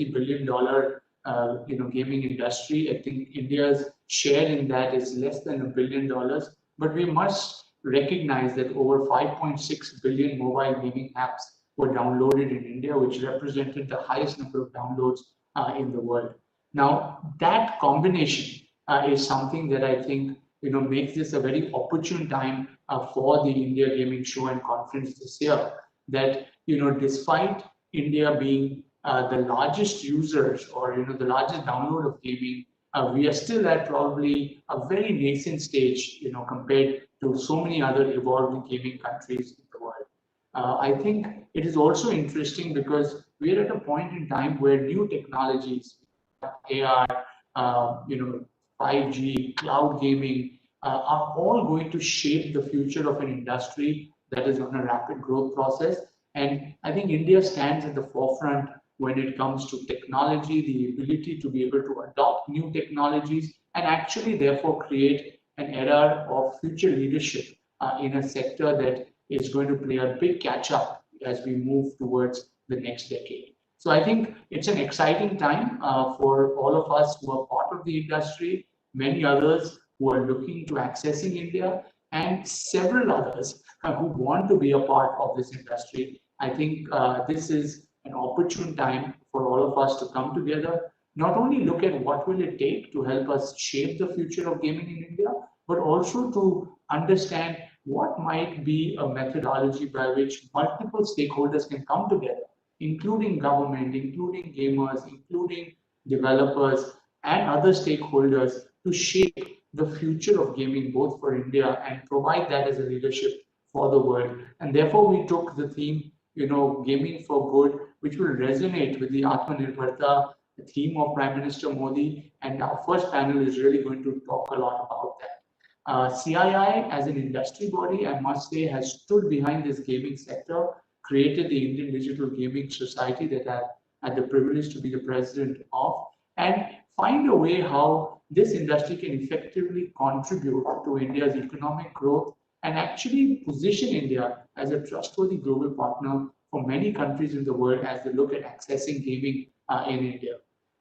billion gaming industry. I think India's share in that is less than $1 billion, but we must recognize that over 5.6 billion mobile gaming apps were downloaded in India, which represented the highest number of downloads in the world. Now, that combination is something that I think makes this a very opportune time for the India Gaming Show and Conference this year. That despite India being the largest users or the largest download of gaming, we are still at probably a very nascent stage, compared to so many other evolving gaming countries in the world. I think it is also interesting because we're at a point in time where new technologies, AR, 5G, cloud gaming, are all going to shape the future of an industry that is on a rapid growth process. And I think India stands at the forefront when it comes to technology, the ability to be able to adopt new technologies and actually therefore create an era of future leadership in a sector that is going to play a big catch up as we move towards the next decade. So I think it's an exciting time for all of us who are part of the industry, many others who are looking to accessing India, and several others who want to be a part of this industry. I think this is an opportune time for all of us to come together, not only look at what will it take to help us shape the future of gaming in India, but also to understand what might be a methodology by which multiple stakeholders can come together, including government, including gamers, including developers, and other stakeholders to shape the future of gaming, both for India and provide that as a leadership for the world. And therefore, we took the theme, gaming for good, which will resonate with the Atmanirbharta theme of Prime Minister Modi. And our first panel is really going to talk a lot about that. CII as an industry body, I must say, has stood behind this gaming sector, created the Indian Digital Gaming Society that I had the privilege to be the president of, and find a way how this industry can effectively contribute to India's economic growth and actually position India as a trustworthy global partner for many countries in the world as they look at accessing gaming in India.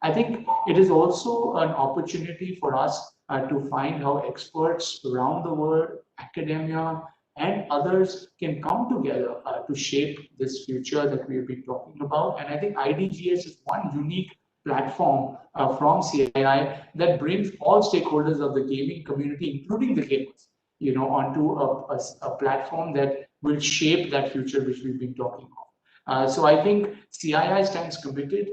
I think it is also an opportunity for us to find how experts around the world, academia, and others can come together to shape this future that we've been talking about. And I think IDGS is one unique platform from CII that brings all stakeholders of the gaming community, including the gamers, onto a platform that will shape that future which we've been talking about. So I think CII stands committed,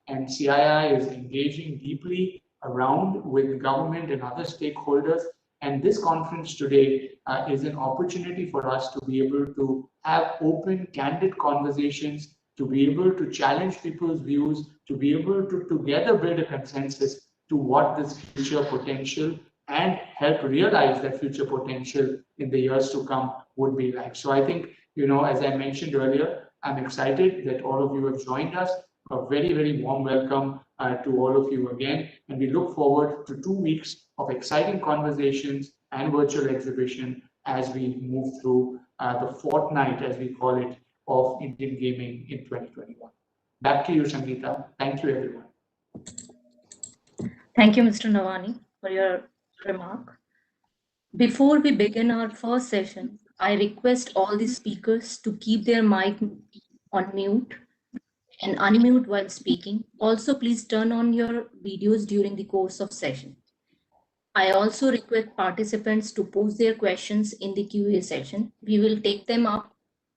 and CII is engaging deeply around with government and other stakeholders. And this conference today is an opportunity for us to be able to have open, candid conversations, to be able to challenge people's views, to be able to together build a consensus to what this future potential and help realize that future potential in the years to come would be like. So I think, as I mentioned earlier, I'm excited that all of you have joined us. A very, very warm welcome to all of you again. And we look forward to 2 weeks of exciting conversations and virtual exhibition as we move through the fortnight, as we call it, of Indian gaming in 2021. Back to you, Sangeeta. Thank you, everyone. Thank you, Mr. Navani, for your remark. Before we begin our first session, I request all the speakers to keep their mic on mute and unmute while speaking. Also, please turn on your videos during the course of session. I also request participants to post their questions in the QA session. We will take them up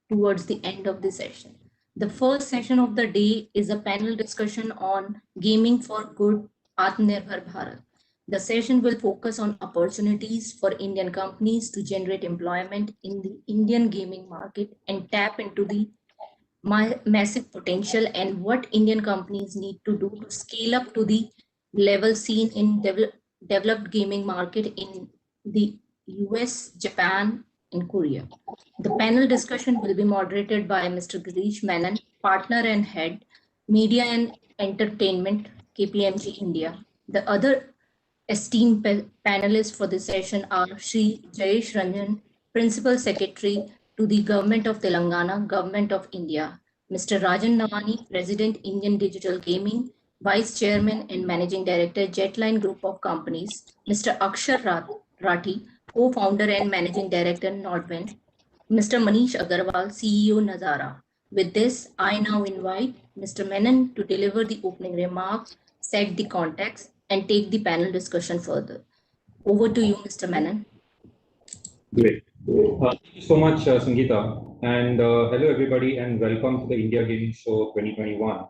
towards the end of the session. The first session of the day is a panel discussion on gaming for good, Atmanirbhar Bharat. The session will focus on opportunities for Indian companies to generate employment in the Indian gaming market and tap into the massive potential, and what Indian companies need to do to scale up to the level seen in developed gaming market in the US, Japan, and Korea. The panel discussion will be moderated by Mr. Girish Menon, partner and head, Media and Entertainment, KPMG India. The other esteemed panelists for this session are Shri Jayesh Ranjan, Principal Secretary to the Government of Telangana, Government of India, Mr. Rajan Nawani, President, Indian Digital Gaming, Vice Chairman and Managing Director, Jetline Group of Companies, Mr. Rathi, Co-founder and Managing Director, Nordven, Mr. Manish Agarwal, CEO, Nazara. With this, I now invite Mr. Menon to deliver the opening remarks, set the context, and take the panel discussion further. Over to you, Mr. Menon. Great. Thank you so much, Sangeeta. And hello, everybody, and welcome to the India Gaming Show 2021.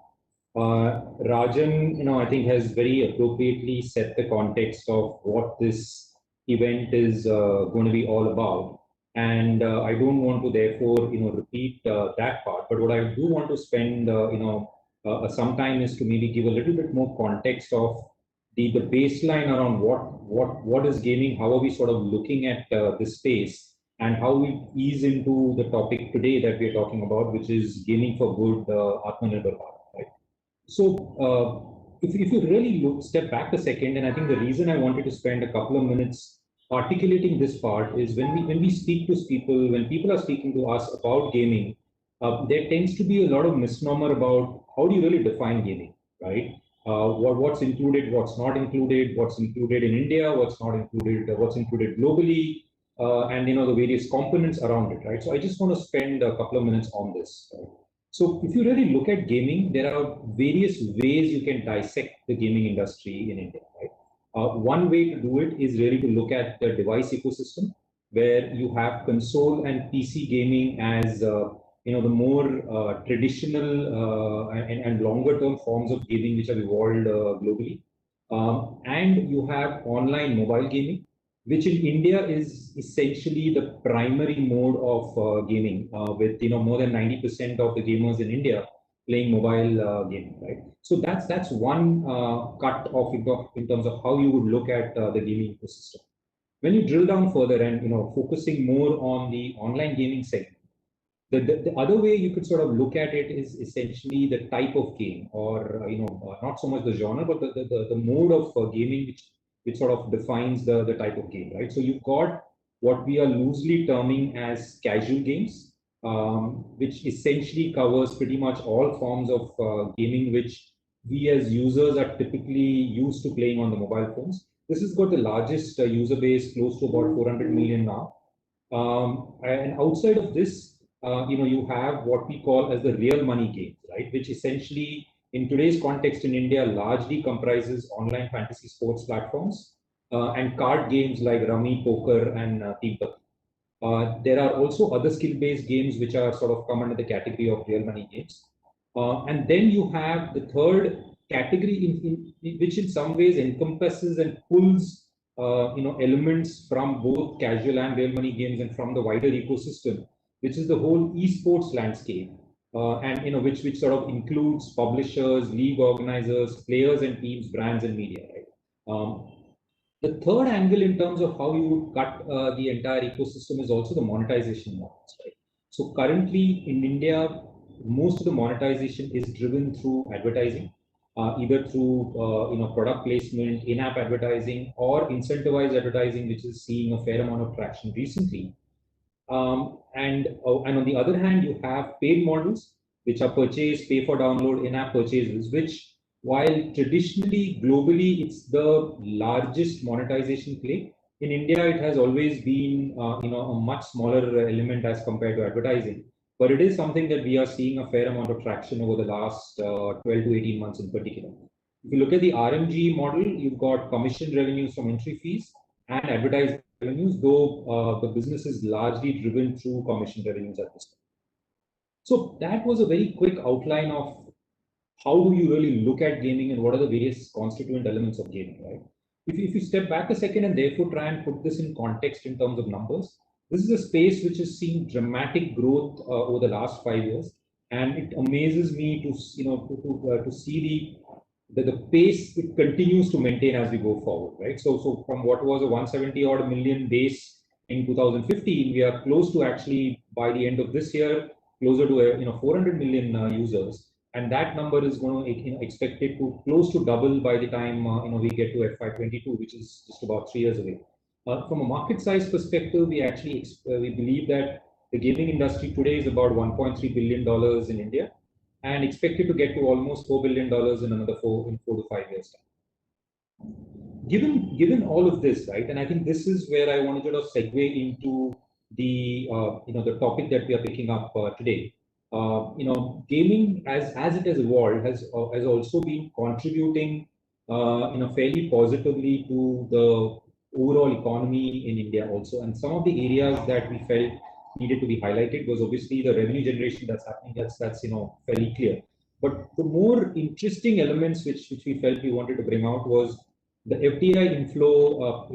Rajan, I think has very appropriately set the context of what this event is going to be all about. And I don't want to therefore, repeat that part. But what I do want to spend, some time is to maybe give a little bit more context of the baseline around what is gaming, how are we sort of looking at this space, and how we ease into the topic today that we're talking about, which is gaming for good, Atmanirbhar Bharat, right? So if you really step back a second, and I think the reason I wanted to spend a couple of minutes articulating this part is when we speak to people, when people are speaking to us about gaming, there tends to be a lot of misnomer about how do you really define gaming, right? What's included, what's not included, what's included in India, what's not included, what's included globally, and the various components around it, right? So I just want to spend a couple of minutes on this. Right? So if you really look at gaming, there are various ways you can dissect the gaming industry in India, right? One way to do it is really to look at the device ecosystem, where you have console and PC gaming as the more traditional and longer term forms of gaming which have evolved globally. And you have online mobile gaming, which in India is essentially the primary mode of gaming, with more than 90% of the gamers in India playing mobile gaming, right? So that's one cut off in terms of how you would look at the gaming ecosystem. When you drill down further and focusing more on the online gaming segment, the other way you could sort of look at it is essentially the type of game, or not so much the genre, but the mode of gaming which sort of defines the type of game, right? So you've got what we are loosely terming as casual games, which essentially covers pretty much all forms of gaming which we as users are typically used to playing on the mobile phones. This has got the largest user base, close to about 400 million now. And outside of this, you have what we call as the real money games, right? Which essentially, in today's context in India, largely comprises online fantasy sports platforms and card games like Rummy, Poker, and Team Patti. There are also other skill-based games which are sort of come under the category of real money games. And then you have the third category, which in some ways encompasses and pulls elements from both casual and real money games and from the wider ecosystem, which is the whole esports landscape, and which sort of includes publishers, league organizers, players and teams, brands and media. Right? The third angle in terms of how you would cut the entire ecosystem is also the monetization models. Right? So currently in India, most of the monetization is driven through advertising, either through product placement, in-app advertising, or incentivized advertising, which is seeing a fair amount of traction recently. And on the other hand, you have paid models, which are purchase, pay for download, in-app purchases, which while traditionally, globally, it's the largest monetization play. In India, it has always been a much smaller element as compared to advertising. But it is something that we are seeing a fair amount of traction over the last 12 to 18 months in particular. If you look at the RMG model, you've got commission revenues from entry fees and advertising revenues, though the business is largely driven through commission revenues at this point. So that was a very quick outline of how do you really look at gaming and what are the various constituent elements of gaming, right? If you step back a second and therefore try and put this in context in terms of numbers, this is a space which has seen dramatic growth over the last 5 years, and it amazes me to see the pace it continues to maintain as we go forward, right? So from what was a 170 odd million base in 2015, we are close to actually by the end of this year closer to 400 million users, and that number is going to expected to close to double by the time we get to FY22, which is just about 3 years away. From a market size perspective, we actually we believe that the gaming industry today is about $1.3 billion in India, and expected to get to almost $4 billion in another 4 to 5 years time. Given all of this, right, and I think this is where I want to sort of segue into the the topic that we are picking up today. Gaming as it has evolved has also been contributing fairly positively to the overall economy in India also. And some of the areas that we felt needed to be highlighted was obviously the revenue generation that's happening. That's fairly clear. But the more interesting elements which we felt we wanted to bring out was the FDI inflow,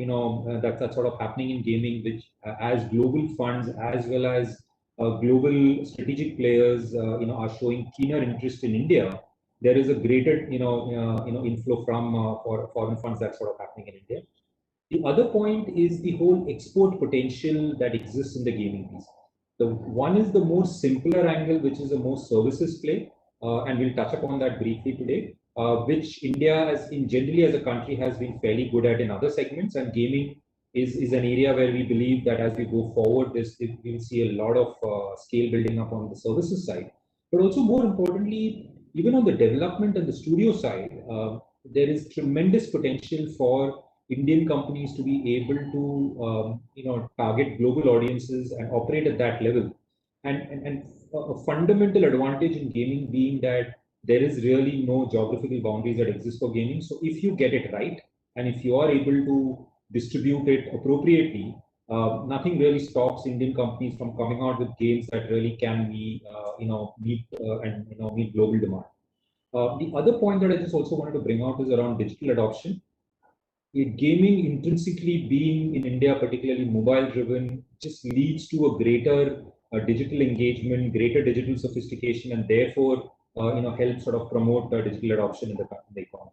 that's sort of happening in gaming, which as global funds as well as global strategic players, are showing keener interest in India. There is a greater, inflow from for foreign funds that's sort of happening in India. The other point is the whole export potential that exists in the gaming piece. The one is the more simpler angle, which is a more services play, and we'll touch upon that briefly today, which India, generally as a country, has been fairly good at in other segments, and gaming is an area where we believe that as we go forward, we'll see a lot of scale building up on the services side. But also more importantly, even on the development and the studio side, there is tremendous potential for Indian companies to be able to target global audiences and operate at that level. And a fundamental advantage in gaming being that there is really no geographical boundaries that exist for gaming. So if you get it right, and if you are able to distribute it appropriately, nothing really stops Indian companies from coming out with games that really can be, meet global demand. The other point that I just also wanted to bring out is around digital adoption. Gaming intrinsically being in India, particularly mobile driven, just leads to a greater digital engagement, greater digital sophistication, and therefore, helps sort of promote digital adoption in the economy.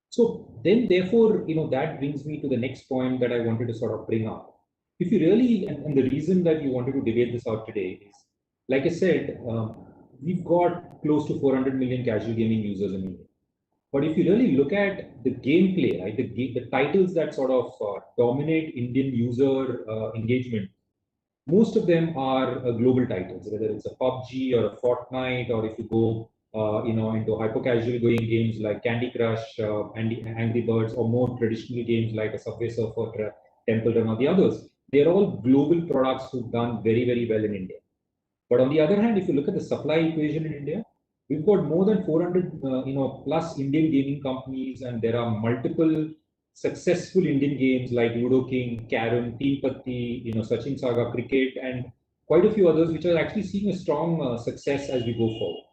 So then, therefore, that brings me to the next point that I wanted to sort of bring up. If you really, and the reason that you wanted to debate this out today is, like I said, we've got close to 400 million casual gaming users in India. But if you really look at the gameplay, right, the titles that sort of dominate Indian user engagement, most of them are global titles, whether it's a PUBG or a Fortnite, or if you go, into hyper-casual going games like Candy Crush, Angry Birds, or more traditional games like a Subway Surfer, Temple Run, or the others. They're all global products who've done very, very well in India. But on the other hand, if you look at the supply equation in India, we've got more than 400, plus Indian gaming companies, and there are multiple successful Indian games like Ludo King, Carrom, Teen Patti, Sachin Saga, Cricket, and quite a few others, which are actually seeing a strong success as we go forward.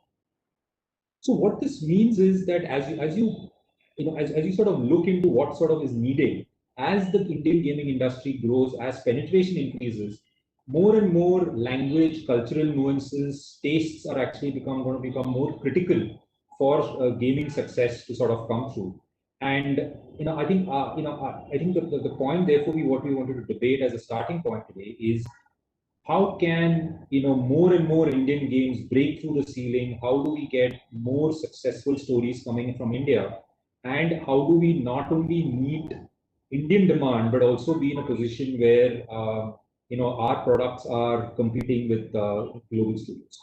So what this means is that as you sort of look into what sort of is needed as the Indian gaming industry grows, as penetration increases, more and more language, cultural nuances, tastes are actually going to become more critical for gaming success to sort of come through. And I think the point, therefore, what we wanted to debate as a starting point today is how can more and more Indian games break through the ceiling? How do we get more successful stories coming from India? And how do we not only meet Indian demand, but also be in a position where our products are competing with global studios?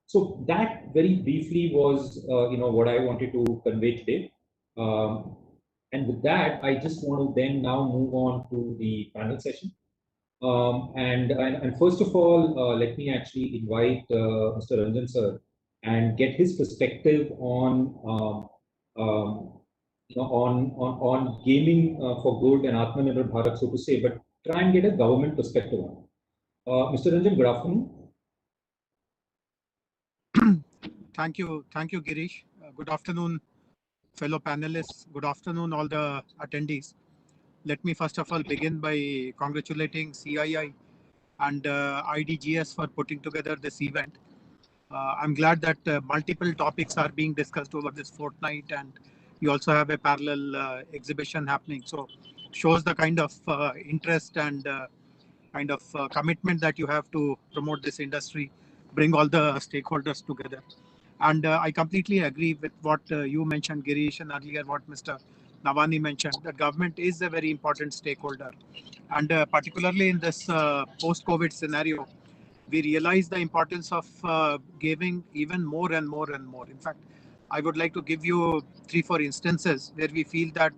So that very briefly was what I wanted to convey today. And with that, I just want to then now move on to the panel session. And first of all, let me actually invite Mr. Ranjan sir and get his perspective on on gaming for good and Atmanirbhar Bharat, so to say, but try and get a government perspective on it. Mr. Ranjan, good afternoon. Thank you, Girish. Good afternoon, fellow panelists. Good afternoon, all the attendees. Let me first of all begin by congratulating CII and IDGS for putting together this event. I'm glad that multiple topics are being discussed over this fortnight, and you also have a parallel exhibition happening. So shows the kind of interest and kind of commitment that you have to promote this industry, bring all the stakeholders together. And I completely agree with what you mentioned, Girish, and earlier what Mr. Navani mentioned, that government is a very important stakeholder. And particularly in this post-COVID scenario, we realize the importance of giving even more and more and more. In fact, I would like to give you 3, 4 instances where we feel that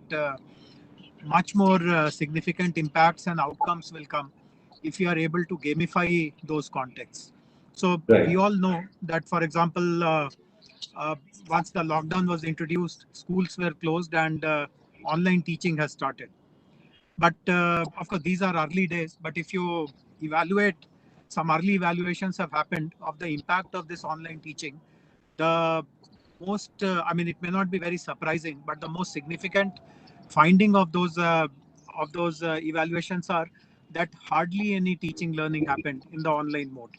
much more significant impacts and outcomes will come if you are able to gamify those contexts. So we all know that, for example, uh, once the lockdown was introduced, schools were closed and online teaching has started. But of course, these are early days. But if you evaluate, some early evaluations have happened of the impact of this online teaching. The most, I mean, it may not be very surprising, but the most significant finding of those evaluations are that hardly any teaching learning happened in the online mode.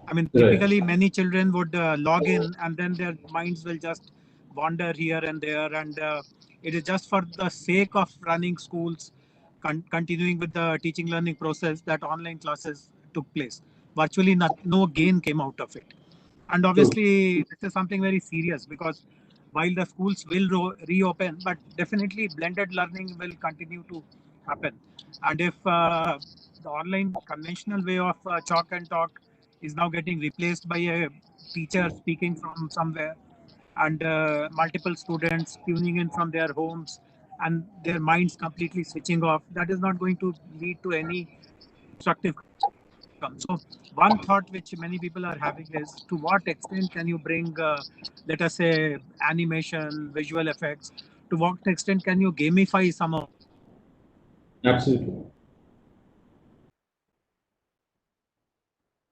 I mean, typically many children would log in and then their minds will just wander here and there, and it is just for the sake of running schools, continuing with the teaching learning process, that online classes took place. Virtually no gain came out of it. And obviously, this is something very serious, because while the schools will reopen, but definitely blended learning will continue to happen. And if the online conventional way of chalk and talk is now getting replaced by a teacher speaking from somewhere, and multiple students tuning in from their homes and their minds completely switching off, that is not going to lead to any constructive outcome. So one thought which many people are having is, to what extent can you bring, let us say, animation, visual effects? To what extent can you gamify some of these things? Absolutely.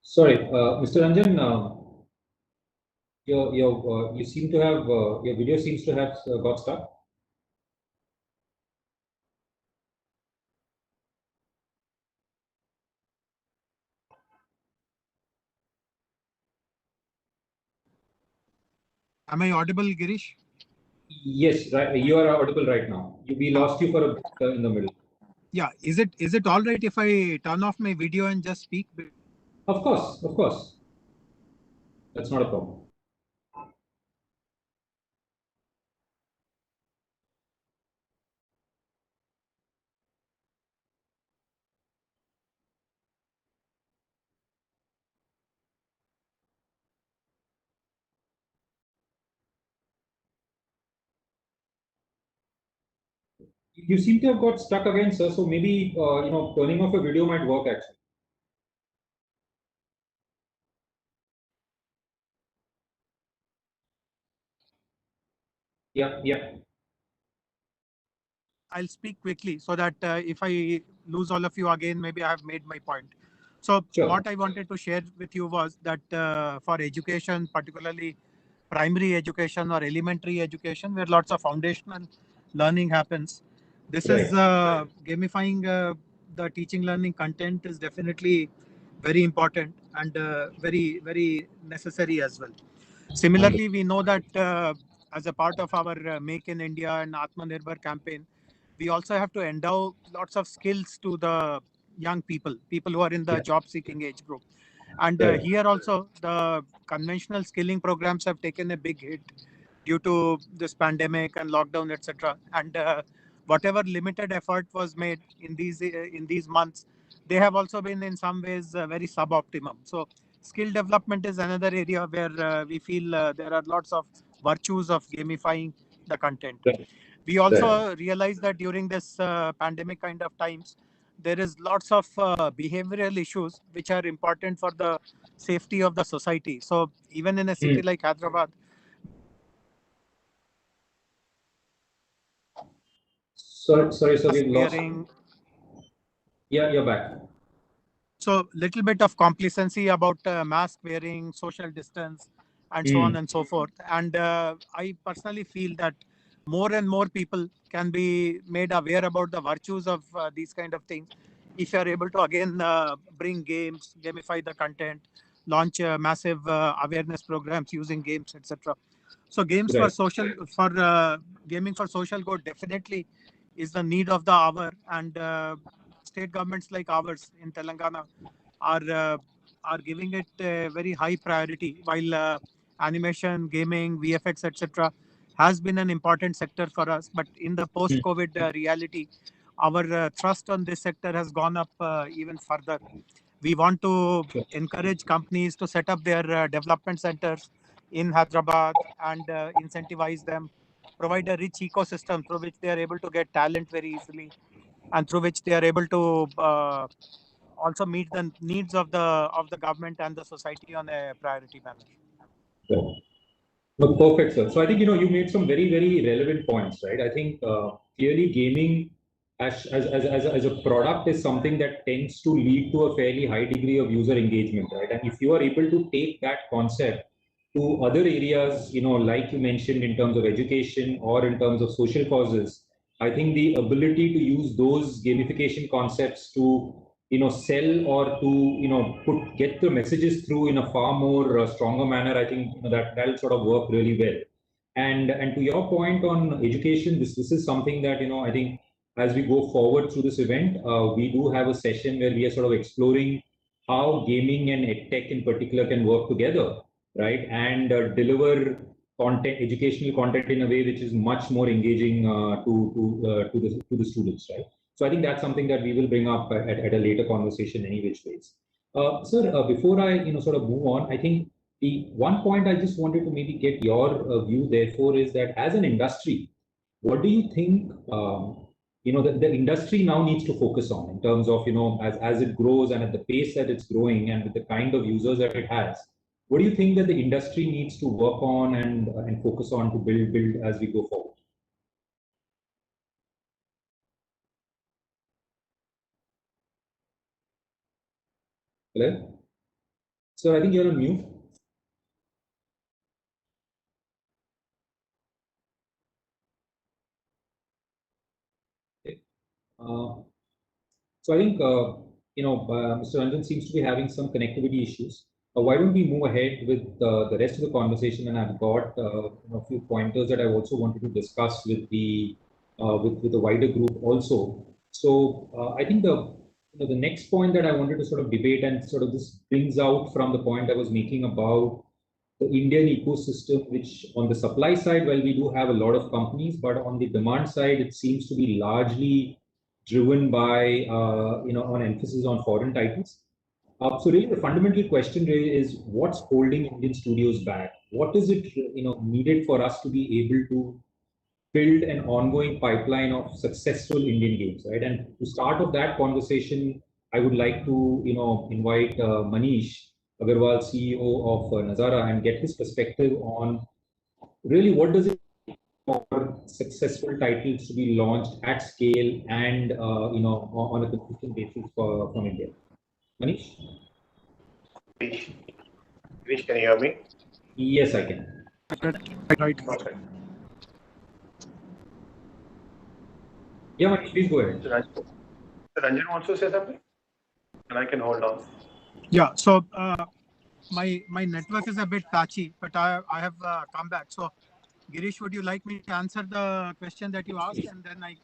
Sorry, Mr. Ranjan, you seem to have your video seems to have got stuck. Am I audible, Girish? Yes, right. You are audible right now. We lost you for a bit in the middle. Yeah. Is it all right if I turn off my video and just speak? Of course, of course. That's not a problem. You seem to have got stuck again, sir. So maybe turning off a video might work actually. Yeah, yeah. I'll speak quickly so that if I lose all of you again, maybe I have made my point. So Sure. what I wanted to share with you was that for education, particularly primary education or elementary education, where lots of foundational learning happens, this is gamifying the teaching learning content is definitely very important and very, very necessary as well. Similarly, we know that as a part of our Make in India and Atmanirbhar campaign, we also have to endow lots of skills to the young people who are in the job seeking age group. And here also, the conventional skilling programs have taken a big hit due to this pandemic and lockdown, etc. And whatever limited effort was made in these months, they have also been in some ways very suboptimum. So skill development is another area where we feel there are lots of virtues of gamifying the content. We also realize that during this pandemic kind of times, there is lots of behavioral issues which are important for the safety of the society. So even in a city like Hyderabad, Sorry, sir, we've lost. wearing, Yeah, you're back. so little bit of complacency about mask wearing, social distance, and so on and so forth. And I personally feel that more and more people can be made aware about the virtues of these kind of things if you are able to again bring games, gamify the content, launch massive awareness programs using games, etc. So games for social, for gaming for social good definitely is the need of the hour, and state governments like ours in Telangana are giving it a very high priority, while animation, gaming, VFX, etc. has been an important sector for us. But in the post-COVID reality, our thrust on this sector has gone up even further, We want to encourage companies to set up their development centers in Hyderabad and incentivize them, provide a rich ecosystem through which they are able to get talent very easily, and through which they are able to also meet the needs of the government and the society on a priority manner. Sure. No, perfect, sir. So I think, you made some very, very relevant points, right? I think clearly gaming as a product is something that tends to lead to a fairly high degree of user engagement, right? And if you are able to take that concept to other areas, like you mentioned in terms of education or in terms of social causes, I think the ability to use those gamification concepts to sell or to get the messages through in a far more stronger manner, I think that'll sort of work really well. And to your point on education, this is something that I think as we go forward through this event, we do have a session where we are sort of exploring how gaming and edtech in particular can work together, right? And deliver content, educational content in a way which is much more engaging to the students, right? So I think that's something that we will bring up at a later conversation, any which ways. Sir, before I sort of move on, I think the one point I just wanted to maybe get your view, therefore, is that as an industry, what do you think the industry now needs to focus on in terms of as it grows and at the pace that it's growing and with the kind of users that it has? What do you think that the industry needs to work on and focus on to build as we go forward? Hello? So I think you're on mute. Okay. So I think Mr. Ranjan seems to be having some connectivity issues. Why don't we move ahead with the rest of the conversation? And I've got a few pointers that I also wanted to discuss with the with the wider group also. So I think the next point that I wanted to sort of debate, and sort of this brings out from the point I was making about the Indian ecosystem, which on the supply side, well, we do have a lot of companies, but on the demand side, it seems to be largely driven by on emphasis on foreign titles. So really, the fundamental question really is what's holding Indian studios back? What is it needed for us to be able to build an ongoing pipeline of successful Indian games, right? And to start off that conversation, I would like to invite Manish Agarwal, CEO of Nazara, and get his perspective on really what does it for successful titles to be launched at scale and on a consistent basis from India. Manish? Girish, can you hear me? Yes, I can. Right. Okay. Yeah, Manish, please go ahead. Ranjan wants to say something, and I can hold on. Yeah. So my network is a bit patchy, but I have come back. So Girish, would you like me to answer the question that you asked, and then I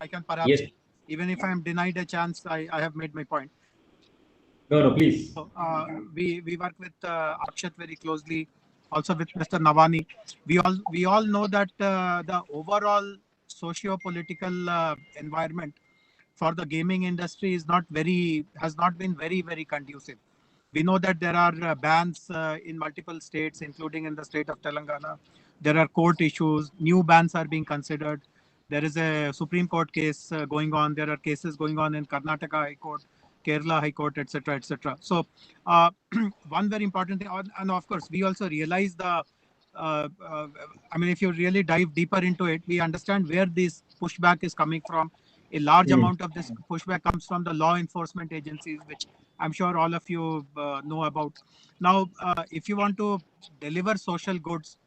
can perhaps, yes, even if I am denied a chance, I have made my point. No, please. So, we work with Akshat very closely, also with Mr. Navani. We all know that the overall socio-political environment for the gaming industry has not been very conducive. We know that there are bans in multiple states, including in the state of Telangana. There are court issues. New bans are being considered. There is a Supreme Court case going on. There are cases going on in Karnataka High Court, Kerala High Court, etc., etc. So, one very important thing, and of course, we also realize I mean, if you really dive deeper into it, we understand where this pushback is coming from. A large amount of this pushback comes from the law enforcement agencies, which I'm sure all of you know about. Now, if you want to deliver social goods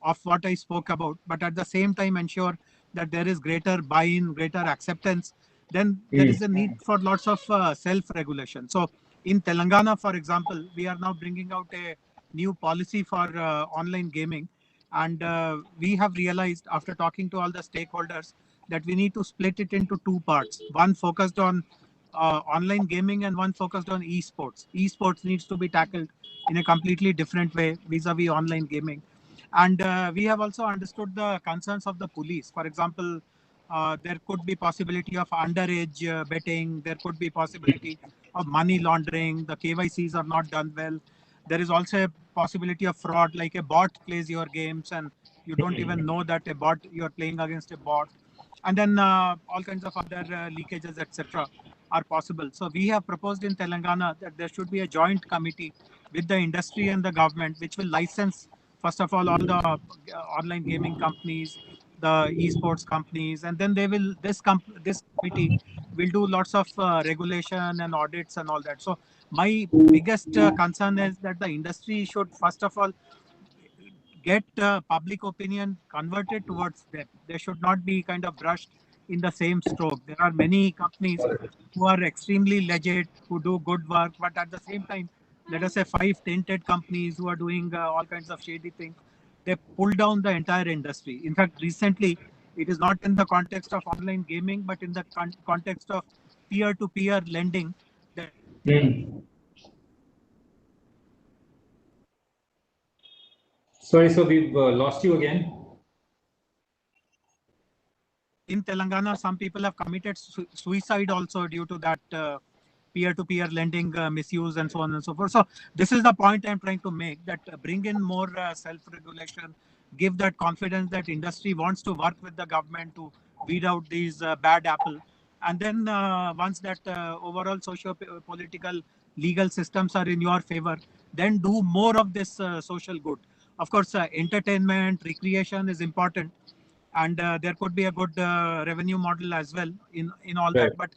of what I spoke about, but at the same time ensure that there is greater buy-in, greater acceptance, then there is a need for lots of self-regulation. So in Telangana, for example, we are now bringing out a new policy for online gaming. And we have realized after talking to all the stakeholders that we need to split it into two parts. One focused on online gaming and one focused on esports. Esports needs to be tackled in a completely different way vis-a-vis online gaming. And we have also understood the concerns of the police. For example, there could be possibility of underage betting. There could be possibility of money laundering. The KYCs are not done well. There is also a possibility of fraud, like a bot plays your games and you don't even know that a bot you're playing against a bot. And then all kinds of other leakages, etc., are possible. So we have proposed in Telangana that there should be a joint committee with the industry and the government, which will license, first of all the online gaming companies, the esports companies, and then they will this committee will do lots of regulation and audits and all that. So my biggest concern is that the industry should first of all get public opinion converted towards them. They should not be kind of brushed in the same stroke. There are many companies who are extremely legit, who do good work, but at the same time, let us say 5 tinted companies who are doing all kinds of shady things, they pull down the entire industry. In fact, recently, it is not in the context of online gaming, but in the context of peer-to-peer lending. Sorry, so we've lost you again. In Telangana, some people have committed suicide also due to that peer-to-peer lending misuse and so on and so forth. So this is the point I'm trying to make, that bring in more self-regulation, give that confidence that industry wants to work with the government to weed out these bad apple. And then once that overall socio-political legal systems are in your favor, then do more of this social good. Of course, entertainment, recreation is important, and there could be a good revenue model as well in all that, but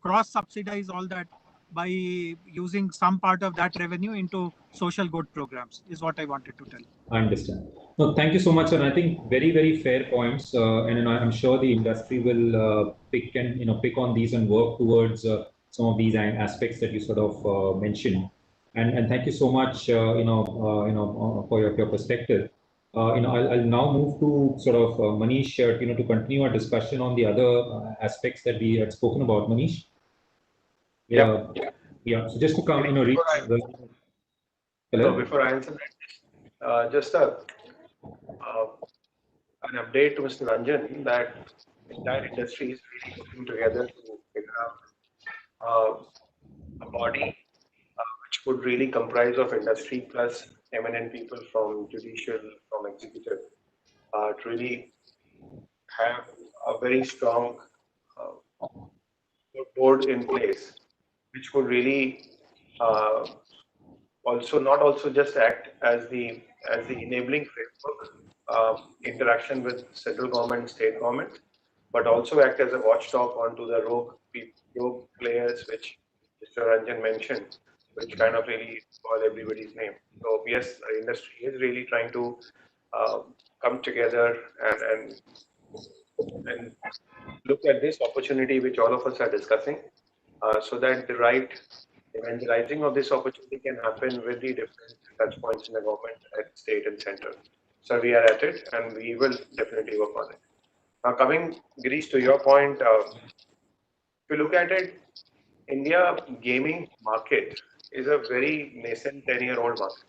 cross subsidize all that by using some part of that revenue into social good programs is what I wanted to tell. I understand. No, thank you so much, and I think very, very fair points. And I'm sure the industry will pick on these and work towards some of these aspects that you sort of mentioned. And thank you so much, for your perspective. I'll now move to sort of Manish, to continue our discussion on the other aspects that we had spoken about. Manish. Yeah. So just to come, reach. So before I answer that, just an update to Mr. Ranjan that the entire industry is really working together to figure out a body which would really comprise of industry plus eminent people from judicial, from executive, to really have a very strong board in place, which would really also just act as the enabling framework, interaction with central government, state government, but also act as a watchdog onto the rogue players, which Mr. Ranjan mentioned, which kind of really call everybody's name. So yes, the industry is really trying to come together and look at this opportunity which all of us are discussing, so that the right evangelizing of this opportunity can happen with the different touch points in the government at state and center. So we are at it and we will definitely work on it. Now coming, Girish, to your point, if you look at it, India gaming market is a very nascent 10-year-old market.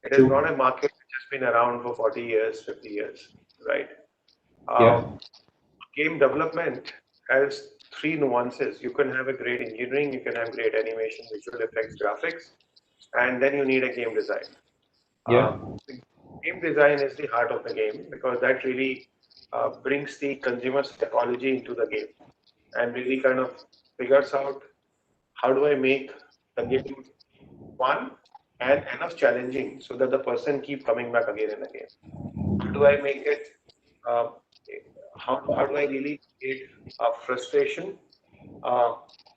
It is not a market which has been around for 40 years, 50 years, right? Game development has 3 nuances. You can have a great engineering, you can have great animation, visual effects, graphics, and then you need a game design. Game design is the heart of the game because that really brings the consumer psychology into the game and really kind of figures out how do I make the game fun and enough challenging so that the person keep coming back again and again. How do I make it? How do I really create frustration,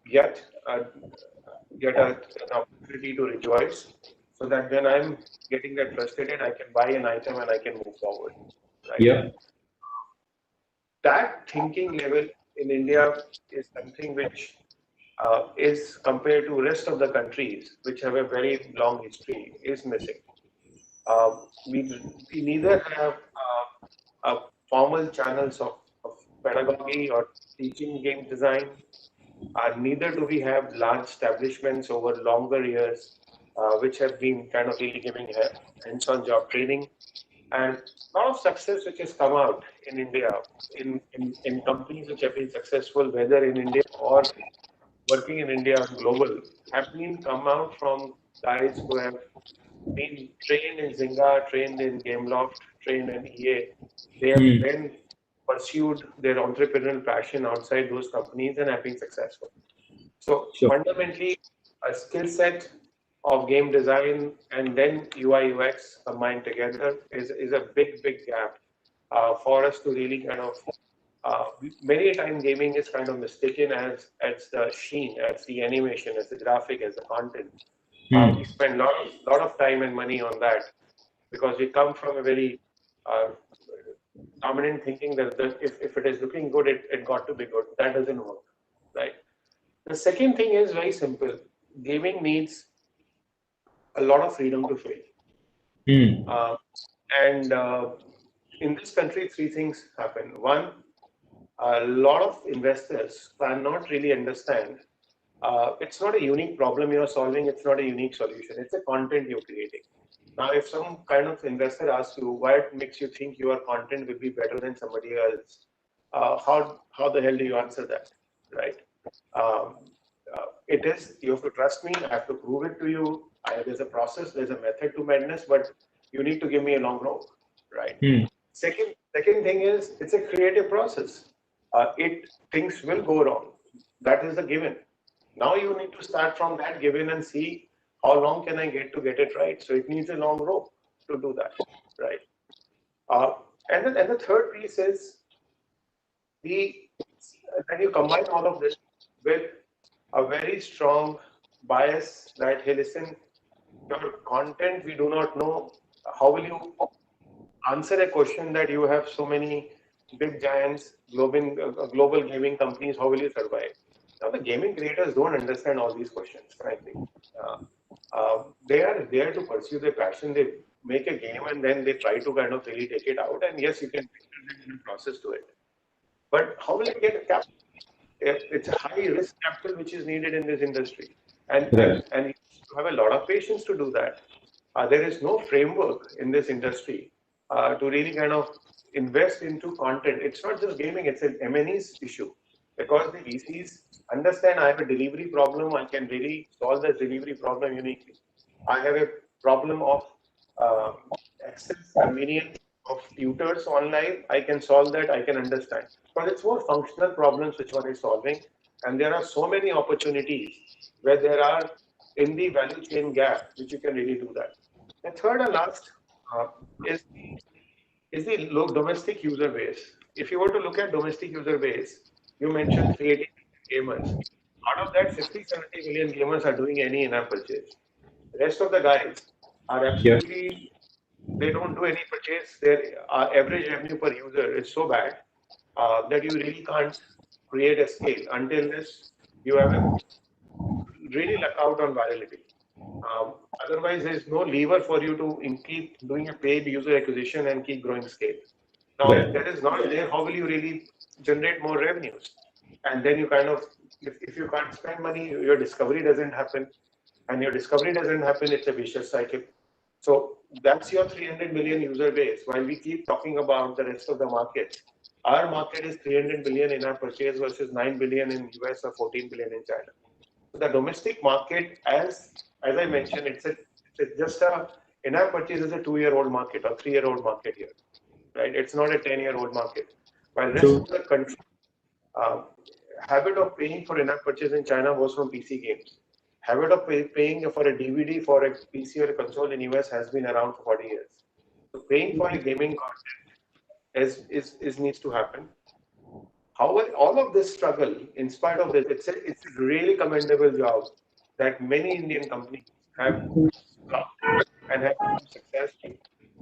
yet get an opportunity to rejoice, so that when I'm getting that frustrated, I can buy an item and I can move forward. Right? That thinking level in India is something which is compared to rest of the countries which have a very long history is missing. We neither have formal channels of pedagogy or teaching game design. Neither do we have large establishments over longer years, which have been kind of really giving hands-on job training. And a lot of success which has come out in India, in companies which have been successful, whether in India or working in India and global have been come out from guys who have been trained in Zynga, trained in Gameloft, trained in EA. They have then pursued their entrepreneurial passion outside those companies and have been successful. So Sure. fundamentally, a skill set of game design and then UI UX combined together is a big gap for us to really kind of. Many a time gaming is kind of mistaken as the sheen, as the animation, as the graphic, as the content. We spend lot of time and money on that because we come from a very uh, dominant thinking that if it is looking good, it got to be good. That doesn't work, right? The second thing is very simple. Gaming needs a lot of freedom to fail. And in this country, three things happen. One, a lot of investors cannot really understand. It's not a unique problem you're solving. It's not a unique solution. It's a content you're creating. Now, if some kind of investor asks you what makes you think your content will be better than somebody else, how the hell do you answer that, right? Um, it is, you have to trust me. I have to prove it to you. There's a process. There's a method to madness, but you need to give me a long rope, right? Second thing is it's a creative process. Things will go wrong. That is the given. Now you need to start from that given and see how long can I get to get it right. So it needs a long rope to do that, right? Uh, and the third piece is the when you combine all of this with a very strong bias that hey, listen, your content we do not know. How will you answer a question that you have so many big giants, global gaming companies? How will you survive? Now the gaming creators don't understand all these questions, frankly. Uh, they are there to pursue their passion. They make a game and then they try to kind of really take it out. And yes, you can put a process to it. But how will you get a capital? It's a high risk capital which is needed in this industry, and you have a lot of patience to do that. There is no framework in this industry to really kind of invest into content. It's not just gaming; it's an M&E's issue because the VCs understand I have a delivery problem. I can really solve this delivery problem uniquely. I have a problem of uh, access, convenience of tutors online. I can solve that. I can understand. But it's more functional problems which one is solving. And there are so many opportunities where there are in the value chain gap, which you can really do that. And third and last uh, is the low domestic user base. If you were to look at domestic user base, you mentioned 380 million gamers. Out of that, 60, 70 million gamers are doing any in-app purchase. The rest of the guys are absolutely, they don't do any purchase. Their average revenue per user is so bad that you really can't create a scale until this you have a really luck out on virality. Otherwise, there's no lever for you to keep doing a paid user acquisition and keep growing scale. Now, if that is not there, how will you really generate more revenues? And then you kind of, if you can't spend money, your discovery doesn't happen. And your discovery doesn't happen, it's a vicious cycle. So that's your 300 million user base. While we keep talking about the rest of the market, our market is 300 billion in our purchase versus 9 billion in US or 14 billion in China. So the domestic market, as I mentioned, it's just a in-app purchase is a 2-year-old market or 3-year-old market here, right? It's not a 10-year-old market. While rest of the country, uh, habit of paying for in-app purchase in China was from PC games. Habit of paying for a DVD for a PC or a console in US has been around for 40 years. So paying for a gaming content is needs to happen. However, all of this struggle, in spite of this, it's a really commendable job that many Indian companies have done and have become successful.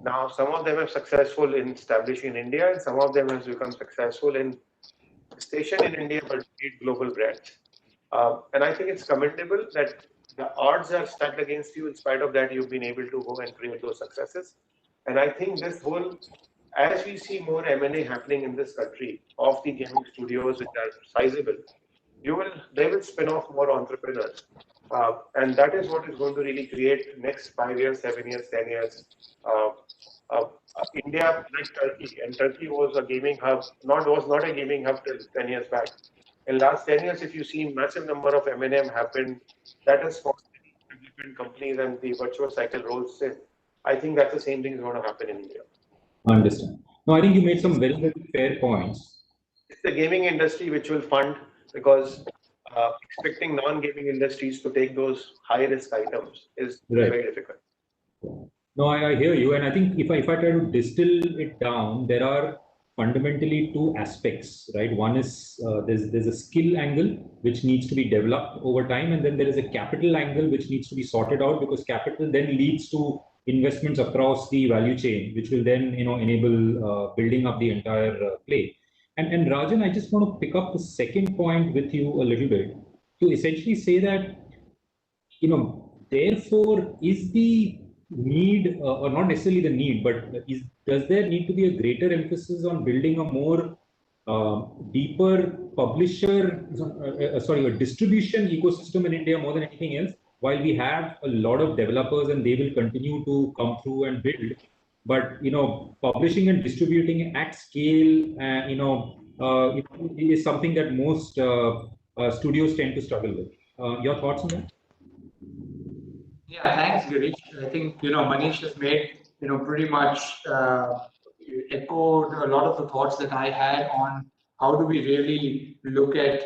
Now, some of them are successful in establishing in India, and some of them have become successful in station in India but create global brands. And I think it's commendable that the odds are stacked against you. In spite of that, you've been able to go and create those successes. And I think this whole, as we see more M&A happening in this country of the gaming studios which are sizable, they will spin off more entrepreneurs. And that is what is going to really create next 5 years, 7 years, 10 years. Uh, uh, India, like Turkey, and Turkey was a gaming hub, was not a gaming hub till 10 years back. In last 10 years, if you see massive number of M&M happen, that has forced development companies and the virtuous cycle rolls in. I think that's the same thing is going to happen in India. Understand. No, I think you made some very, very fair points. It's the gaming industry which will fund, because expecting non-gaming industries to take those high-risk items is very difficult. No, I hear you, and I think if I try to distill it down, there are fundamentally two aspects, right? One is there's a skill angle which needs to be developed over time, and then there is a capital angle which needs to be sorted out, because capital then leads to investments across the value chain, which will then enable building up the entire play. And Rajan, I just want to pick up the second point with you a little bit to essentially say that therefore, is the need, or not necessarily the need, but does there need to be a greater emphasis on building a more deeper publisher, a distribution ecosystem in India more than anything else? While we have a lot of developers and they will continue to come through and build, but publishing and distributing at scale, is something that most studios tend to struggle with. Your thoughts on that? Yeah, thanks, Girish. I think Manish has made pretty much echoed a lot of the thoughts that I had on how do we really look at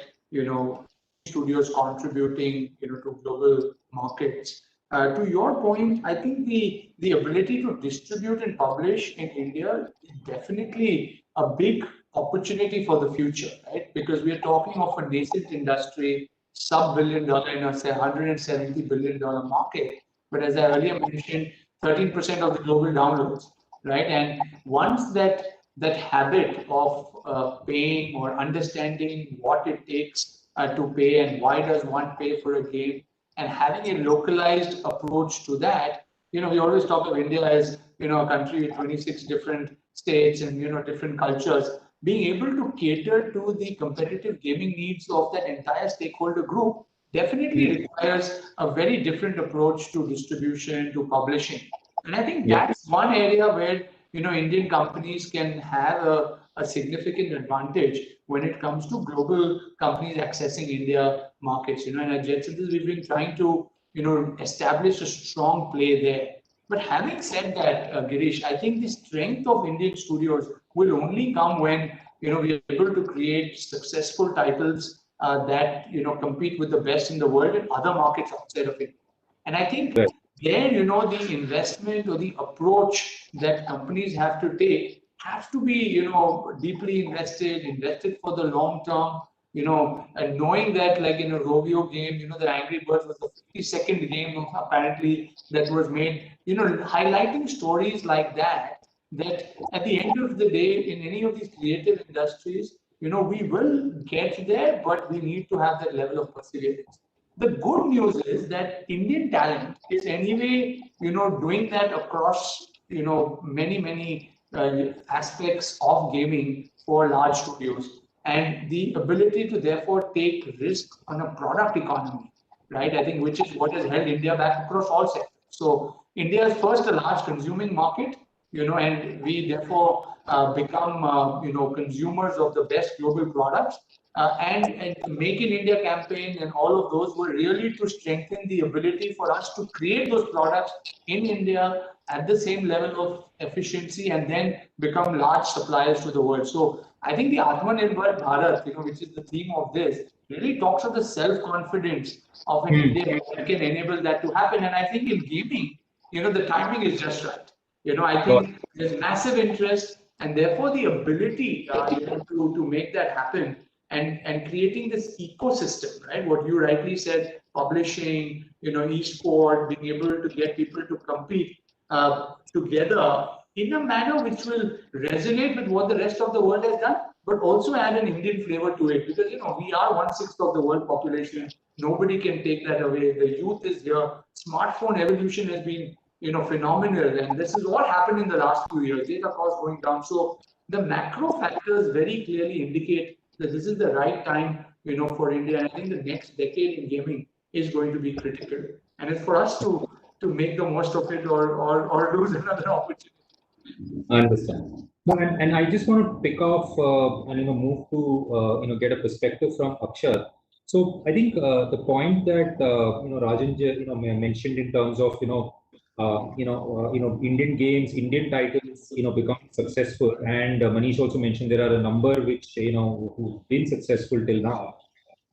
studios contributing to global markets. To your point, I think the ability to distribute and publish in India is definitely a big opportunity for the future, right? Because we are talking of a nascent industry, sub-billion dollar in a say $170 billion market. But as I earlier mentioned, 13% of the global downloads, right? And once that habit of paying or understanding what it takes to pay and why does one pay for a game, and having a localized approach to that, we always talk of India as a country with 26 different states and different cultures. Being able to cater to the competitive gaming needs of that entire stakeholder group definitely requires a very different approach to distribution, to publishing. And I think that's one area where Indian companies can have a significant advantage when it comes to global companies accessing India markets. And at Jet Synthesis, we've been trying to establish a strong play there. But having said that, Girish, I think the strength of Indian studios will only come when we are able to create successful titles that compete with the best in the world in other markets outside of India. And I think there, the investment or the approach that companies have to take has to be, deeply invested for the long term, and knowing that like in a Rovio game, the Angry Birds was the 52nd game apparently that was made, highlighting stories like that at the end of the day, in any of these creative industries, we will get there, but we need to have that level of perseverance. The good news is that Indian talent is anyway, doing that across, many aspects of gaming for large studios, and the ability to therefore take risk on a product economy, right? I think which is what has held India back across all sectors. So India is first a large consuming market, and we therefore become, consumers of the best global products. And the Make in India campaign and all of those were really to strengthen the ability for us to create those products in India at the same level of efficiency and then become large suppliers to the world. So I think the Atmanirbhar Bharat, which is the theme of this, really talks of the self-confidence of an Indian that can enable that to happen. And I think in gaming, the timing is just right. I think there's massive interest, and therefore the ability to make that happen and creating this ecosystem, right? What you rightly said, publishing, e-sport, being able to get people to compete together in a manner which will resonate with what the rest of the world has done, but also add an Indian flavor to it. Because we are 1/6 of the world population. Nobody can take that away. The youth is here. Smartphone evolution has been phenomenal, and this is what happened in the last few years. Data costs going down. So the macro factors very clearly indicate that this is the right time, for India. And I think the next decade in gaming is going to be critical, and it's for us to make the most of it or lose another opportunity. I understand. No, and I just want to pick off and move to get a perspective from Akshat. So I think the point that Rajan mentioned in terms of Indian games, Indian titles becoming successful, and Manish also mentioned there are a number which who've been successful till now.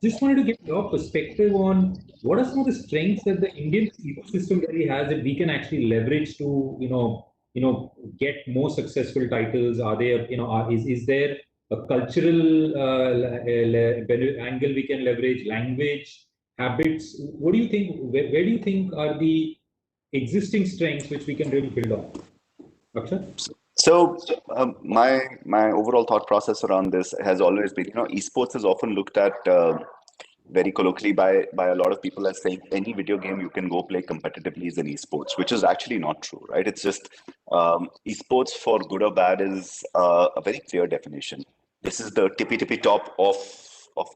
Just wanted to get your perspective on what are some of the strengths that the Indian ecosystem really has that we can actually leverage to, get more successful titles. Are there, is there a cultural angle we can leverage, language, habits? What do you think? Where do you think are the existing strengths which we can really build on? Akshat? So my overall thought process around this has always been, esports is often looked at very colloquially by a lot of people as saying any video game you can go play competitively is an esports, which is actually not true, right? It's just esports, for good or bad, is a very clear definition. This is the tippy top of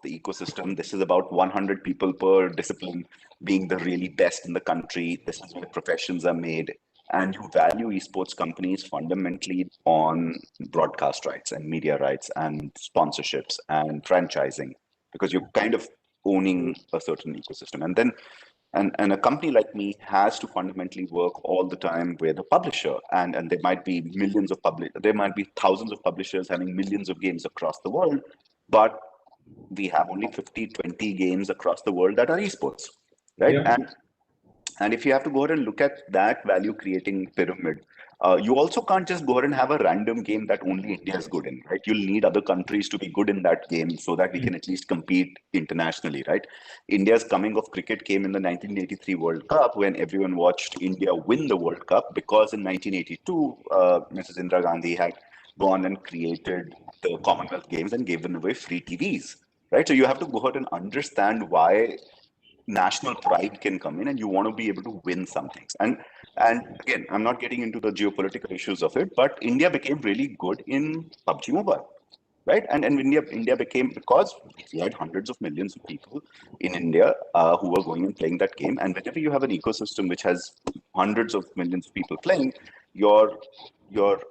the ecosystem. This is about 100 people per discipline being the really best in the country. This is where professions are made. And you value esports companies fundamentally on broadcast rights and media rights and sponsorships and franchising, because you're kind of owning a certain ecosystem. And then and a company like me has to fundamentally work all the time with a publisher, and there might be there might be thousands of publishers having millions of games across the world, but we have only 50-20 games across the world that are esports, right? Yeah. And if you have to go ahead and look at that value creating pyramid, you also can't just go ahead and have a random game that only India is good in, right? You'll need other countries to be good in that game so that we can at least compete internationally, right? India's coming of cricket came in the 1983 World Cup when everyone watched India win the World Cup, because in 1982, Mrs. Indira Gandhi had gone and created the Commonwealth Games and given away free TVs, right? So you have to go ahead and understand why national pride can come in, and you want to be able to win some things. And again, I'm not getting into the geopolitical issues of it, but India became really good in PUBG Mobile, right? And India became, because we had hundreds of millions of people in India who were going and playing that game. And whenever you have an ecosystem which has hundreds of millions of people playing, your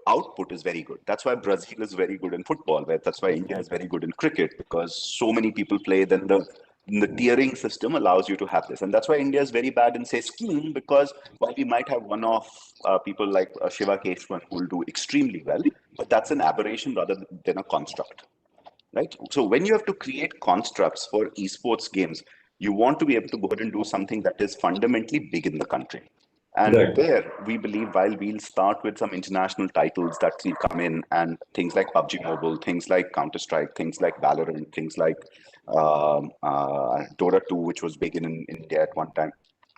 output is very good. That's why Brazil is very good in football. That's why India is very good in cricket, because so many people play. Then the tiering system allows you to have this. And that's why India is very bad in, say, skiing, because while we might have one-off people like Shiva Keshwan who will do extremely well, but that's an aberration rather than a construct, right? So when you have to create constructs for esports games, you want to be able to go ahead and do something that is fundamentally big in the country. And Right. there, we believe, while we'll start with some international titles that will come in, and things like PUBG Mobile, things like Counter-Strike, things like Valorant, things like Dota 2, which was big in India at one time,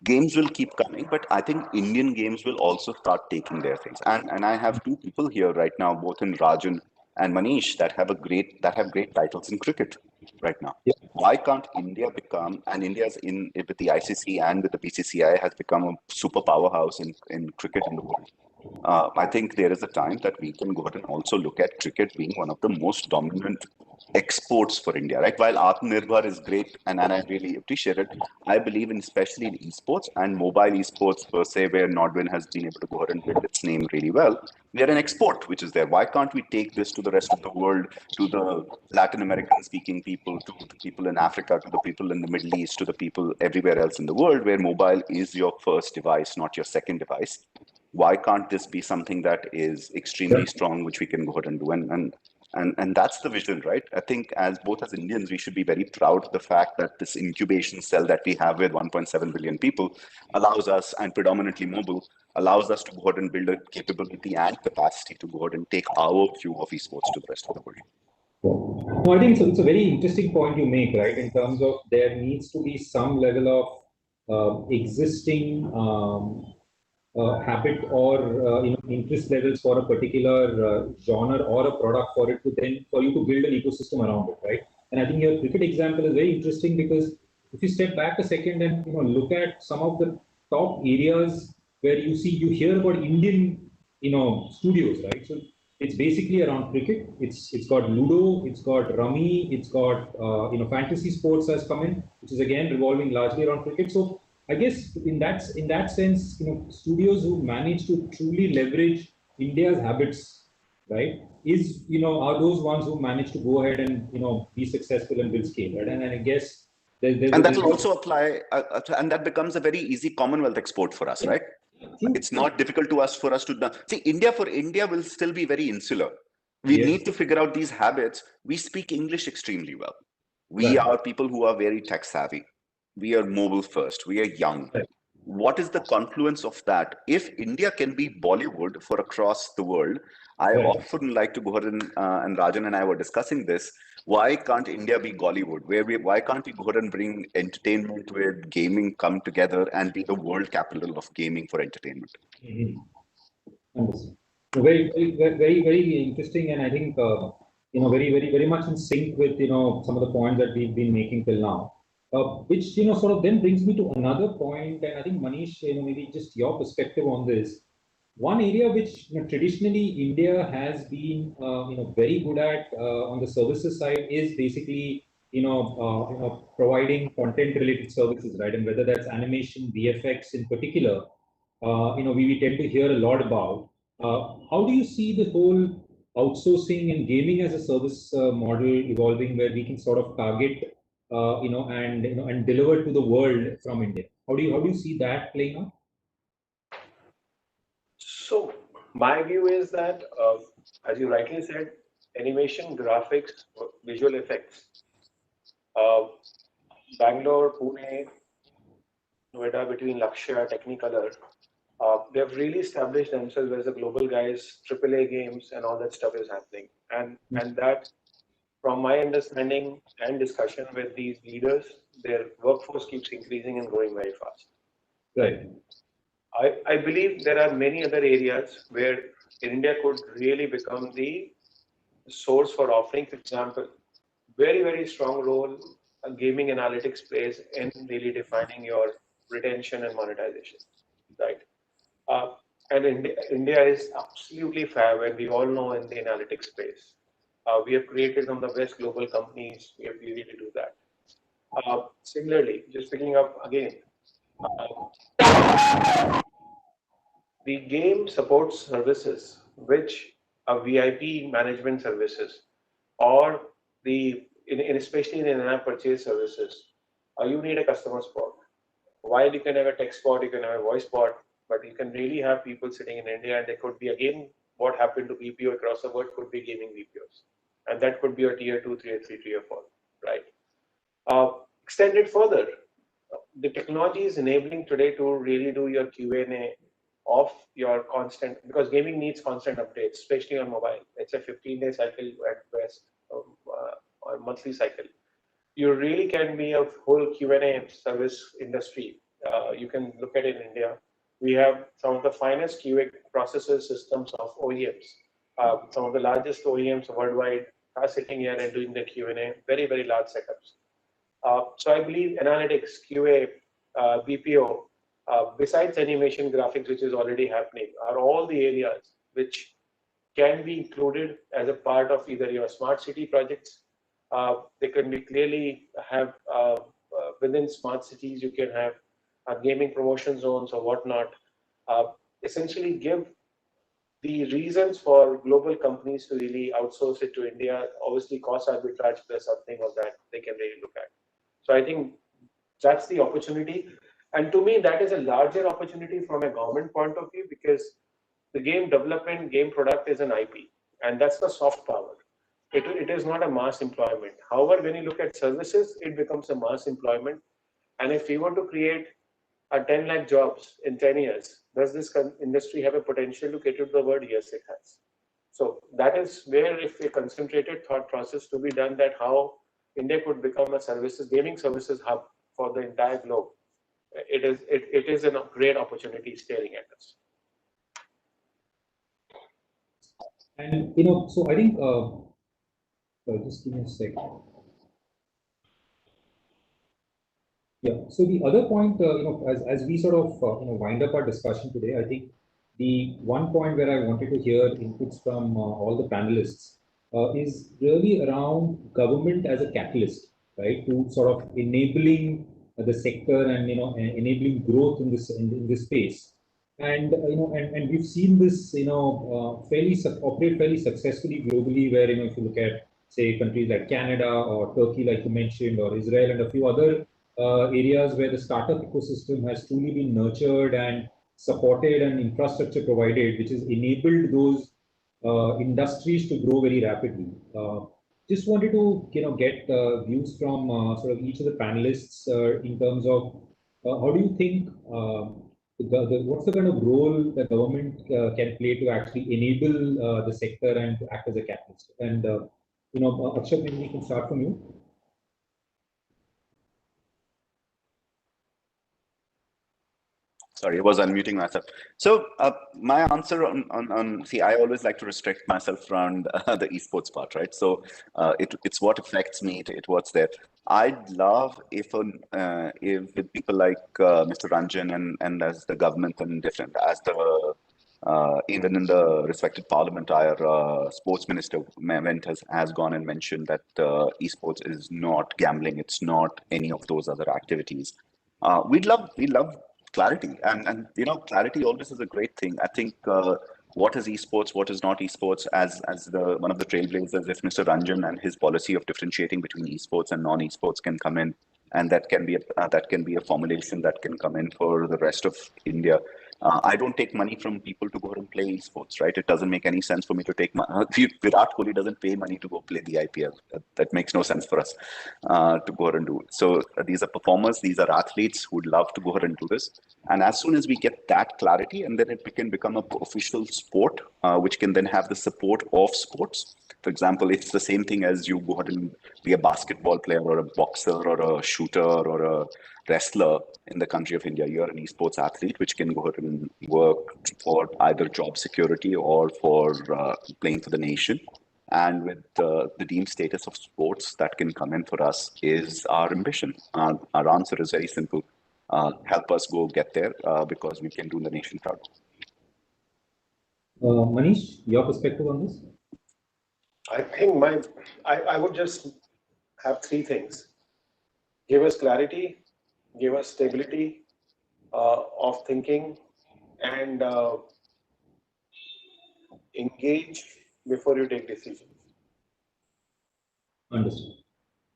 games will keep coming. But I think Indian games will also start taking their things. And I have two people here right now, both in Rajan and Manish, that have great titles in cricket right now. Yeah. Why can't India become, and India's in with the ICC and with the BCCI has become a super powerhouse in cricket in the world. I think there is a time that we can go ahead and also look at cricket being one of the most dominant exports for India, right? While Atmanirbhar is great, and I really appreciate it, I believe in, especially in esports and mobile esports per se, where Nodwin has been able to go ahead and build its name really well. We are an export, which is there. Why can't we take this to the rest of the world, to the Latin American speaking people, to the people in Africa, to the people in the Middle East, to the people everywhere else in the world, where mobile is your first device, not your second device? Why can't this be something that is extremely strong, which we can go ahead and do? And that's the vision, right? I think as Indians, we should be very proud of the fact that this incubation cell that we have with 1.7 billion people allows us, and predominantly mobile, allows us to go ahead and build a capability and capacity to go ahead and take our view of esports to the rest of the world. No, I think it's a very interesting point you make, right? In terms of there needs to be some level of existing habit or interest levels for a particular genre or a product for it to then for you to build an ecosystem around it, right? And I think your cricket example is very interesting, because if you step back a second and look at some of the top areas where you hear about Indian studios, right? So it's basically around cricket. It's got Ludo, it's got Rummy, it's got fantasy sports has come in, which is again revolving largely around cricket. So I guess in that sense, studios who manage to truly leverage India's habits, right, is, are those ones who manage to go ahead and, be successful and build scale, right? And I guess and that will also apply, and that becomes a very easy Commonwealth export for us, right? It's not difficult for us to see. India will still be very insular. We need to figure out these habits. We speak English extremely well. We are people who are very tech savvy. We are mobile first. We are young. What is the confluence of that? If India can be Bollywood for across the world, I often like to go ahead and Rajan and I were discussing this. Why can't India be Bollywood? Why can't we go ahead and bring entertainment with gaming come together and be the world capital of gaming for entertainment? Understood. Very, very, very, very interesting, and I think very, very, very much in sync with some of the points that we've been making till now. Which sort of then brings me to another point, and I think Manish, maybe just your perspective on this. One area which traditionally India has been very good at on the services side is basically providing content related services, right? And whether that's animation, VFX in particular, we tend to hear a lot about. How do you see the whole outsourcing and gaming as a service model evolving, where we can sort of target, and deliver to the world from India? How do you see that playing out? So my view is that, as you rightly said, animation, graphics, visual effects, Bangalore, Pune, Noida, between Lakshya, Technicolor, they've really established themselves as the global guys. AAA games and all that stuff is happening, and that, from my understanding and discussion with these leaders, their workforce keeps increasing and growing very fast. Right. I believe there are many other areas where India could really become the source for offering. For example, very, very strong role gaming analytics plays in really defining your retention and monetization, right? And India is absolutely fab, and we all know in the analytics space. We have created some of the best global companies. We have really to do that. Similarly, just picking up again, the game supports services which are VIP management services, or especially in in-app purchase services, you need a customer support. While you can have a text bot, you can have a voice bot, but you can really have people sitting in India, and they could be, again, what happened to BPO across the world could be gaming BPOs, and that could be a tier 2, tier 3, tier 4, right? Extended further, the technology is enabling today to really do your Q&A of your constant, because gaming needs constant updates, especially on mobile. It's a 15-day cycle at best, or monthly cycle. You really can be a whole Q&A service industry. You can look at it in India. We have some of the finest QA processor systems of OEMs. Some of the largest OEMs worldwide are sitting here and doing the Q&A, very, very large setups. So I believe analytics, QA, BPO, besides animation graphics, which is already happening, are all the areas which can be included as a part of either your smart city projects. They can be clearly have within smart cities, you can have gaming promotion zones or whatnot. Essentially give the reasons for global companies to really outsource it to India. Obviously, cost arbitrage plus something of that they can really look at. So I think that's the opportunity. And to me, that is a larger opportunity from a government point of view, because the game development, game product is an IP, and that's the soft power. It is not a mass employment. However, when you look at services, it becomes a mass employment. And if we want to create 10 lakh jobs in 10 years, does this industry have a potential to cater to the world? Yes, it has. So that is where, if a concentrated thought process to be done, that how India could become a gaming services hub for the entire globe, it is a great opportunity staring at us. And so I think just give me a second. Yeah. So the other point, as we sort of wind up our discussion today, I think the one point where I wanted to hear inputs from all the panelists is really around government as a catalyst, right, to sort of enabling the sector and enabling growth in this space. And and we've seen this operate fairly successfully globally, where if you look at say countries like Canada or Turkey, like you mentioned, or Israel, and a few other areas where the startup ecosystem has truly been nurtured and supported and infrastructure provided, which has enabled those industries to grow very rapidly. Just wanted to get views from sort of each of the panelists in terms of how do you think what's the kind of role the government can play to actually enable the sector and to act as a catalyst? And Akshat, maybe we can start from you. Sorry, I was unmuting myself. So my answer on see, I always like to restrict myself around the esports part, right? So it's what affects me. It's what's there. I'd love if with people like Mr. Ranjan and as the government and different as the even in the respected parliament, our sports minister has gone and mentioned that esports is not gambling. It's not any of those other activities. We love clarity, and clarity always is a great thing. I think what is esports, what is not esports, as the one of the trailblazers, if Mr. Ranjan and his policy of differentiating between esports and non-esports can come in, and that can be a formulation that can come in for the rest of India. I don't take money from people to go out and play esports, right? It doesn't make any sense for me to take money. Virat Kohli doesn't pay money to go play the IPL. That makes no sense for us to go out and do it. So these are performers, these are athletes who would love to go out and do this. And as soon as we get that clarity, and then it can become an official sport, which can then have the support of sports. For example, it's the same thing as you go out and be a basketball player or a boxer or a shooter or a wrestler in the country of India. You're an esports athlete, which can go out and work for either job security or for playing for the nation. And with the deemed status of sports that can come in for us is our ambition. Our answer is very simple. Help us go get there because we can do the nation proud. Manish, your perspective on this? I think I would just have three things. Give us clarity, give us stability of thinking, and engage before you take decisions. Understood.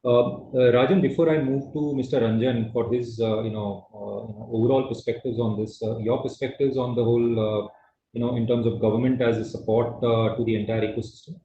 Rajan, before I move to Mr. Ranjan for his overall perspectives on this, your perspectives on the whole in terms of government as a support to the entire ecosystem.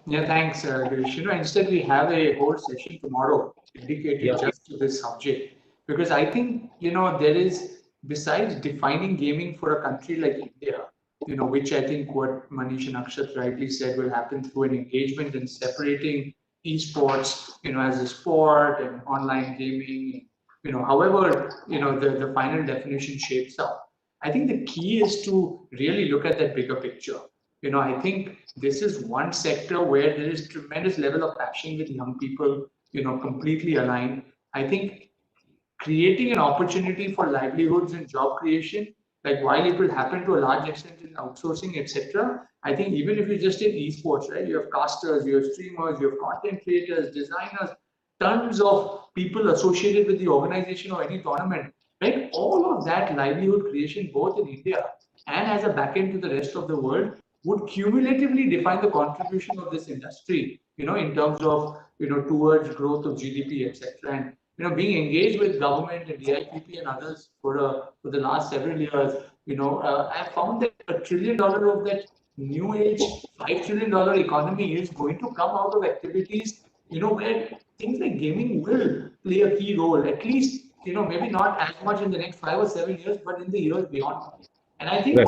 Yeah, thanks, Girish. Instead we have a whole session tomorrow dedicated just to this subject, because I think there is, besides defining gaming for a country like India, which I think what Manish and Akshat rightly said will happen through an engagement in separating esports, as a sport and online gaming, however, the final definition shapes up. I think the key is to really look at that bigger picture. I think this is one sector where there is tremendous level of passion with young people, completely aligned. I think creating an opportunity for livelihoods and job creation, like while it will happen to a large extent in outsourcing, etc. I think even if you just take esports, right, you have casters, you have streamers, you have content creators, designers, tons of people associated with the organization of any tournament, right? All of that livelihood creation, both in India and as a backend to the rest of the world, would cumulatively define the contribution of this industry, in terms of, towards growth of GDP, etc. And being engaged with government and DIPP and others for the last several years, I found that $1 trillion of that new age $5 trillion economy is going to come out of activities, where things like gaming will play a key role, at least, maybe not as much in the next 5 or 7 years, but in the years beyond. And I think,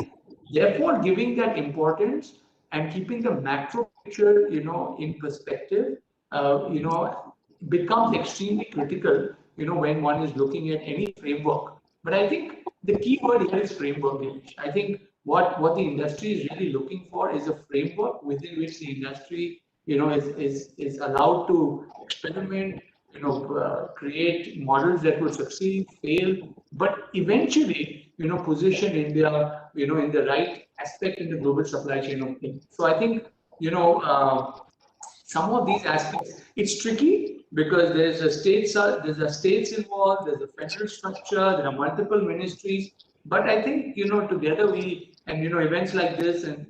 therefore, giving that importance and keeping the macro picture, in perspective, becomes extremely critical, when one is looking at any framework. But I think the key word here is framework. I think what the industry is really looking for is a framework within which the industry, is allowed to experiment, create models that will succeed, fail, but eventually, position India, in the right aspect in the global supply chain of things. So I think, some of these aspects, it's tricky because there's a states involved, there's a federal structure, there are multiple ministries. But I think, together events like this and,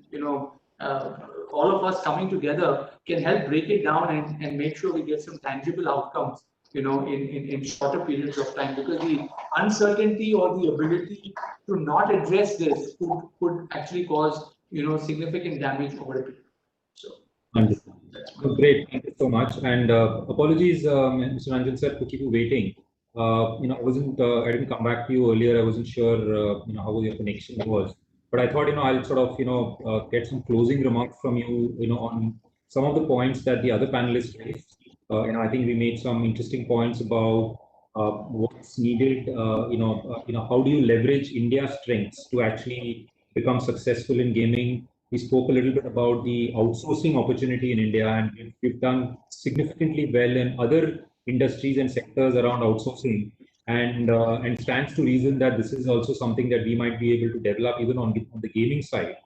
all of us coming together can help break it down and make sure we get some tangible outcomes, in shorter periods of time, because the uncertainty or the ability to not address this could actually cause, significant damage over a period. So, Understood. Great. Thank you so much. And apologies, Mr. Ranjan sir, to keep you waiting. I didn't come back to you earlier. I wasn't sure, how your connection was. But I thought, I'll sort of, get some closing remarks from you, on some of the points that the other panelists raised. I think we made some interesting points about what's needed. How do you leverage India's strengths to actually become successful in gaming? We spoke a little bit about the outsourcing opportunity in India, and we've done significantly well in other industries and sectors around outsourcing. And stands to reason that this is also something that we might be able to develop even on the gaming side.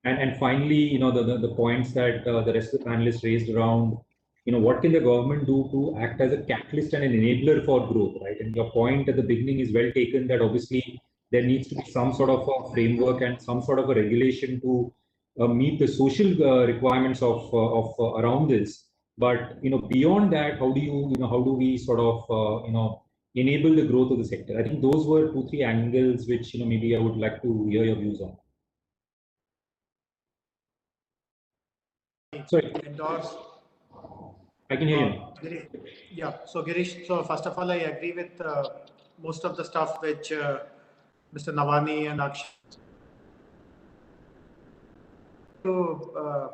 And finally, the points that the rest of the panelists raised around, what can the government do to act as a catalyst and an enabler for growth, right? And your point at the beginning is well taken, that obviously there needs to be some sort of a framework and some sort of a regulation to meet the social requirements of around this. But beyond that, how do we sort of enable the growth of the sector? I think those were 2-3 angles which maybe I would like to hear your views on. Sorry, Endorse. I can hear you. Yeah. So Girish, so first of all, I agree with most of the stuff which Mr. Navani and Akshay to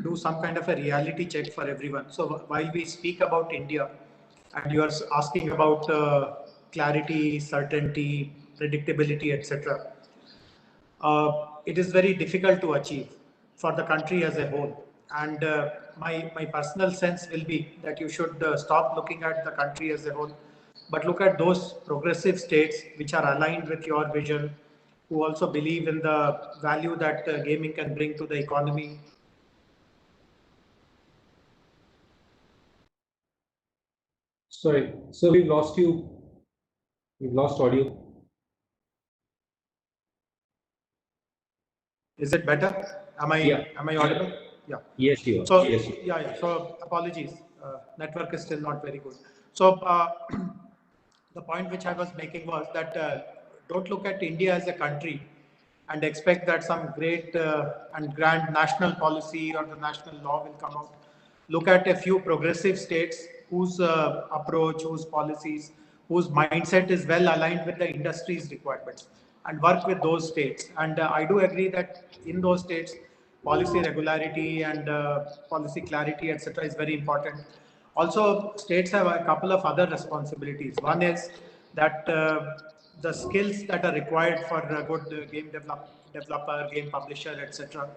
do some kind of a reality check for everyone. So while we speak about India, and you are asking about clarity, certainty, predictability, etc., it is very difficult to achieve for the country as a whole. And my personal sense will be that you should stop looking at the country as a whole, but look at those progressive states which are aligned with your vision, who also believe in the value that gaming can bring to the economy. Sorry, so we've lost you. We've lost audio. Is it better? Am I audible? Yeah. Yes, you are. So yes, you are. yeah. So apologies. Network is still not very good. So the point which I was making was that don't look at India as a country and expect that some great and grand national policy or the national law will come out. Look at a few progressive states whose approach, whose policies, whose mindset is well aligned with the industry's requirements, and work with those states. And I do agree that in those states, policy regularity and policy clarity, etc., is very important. Also, states have a couple of other responsibilities. One is that the skills that are required for a good game developer, game publisher, etc.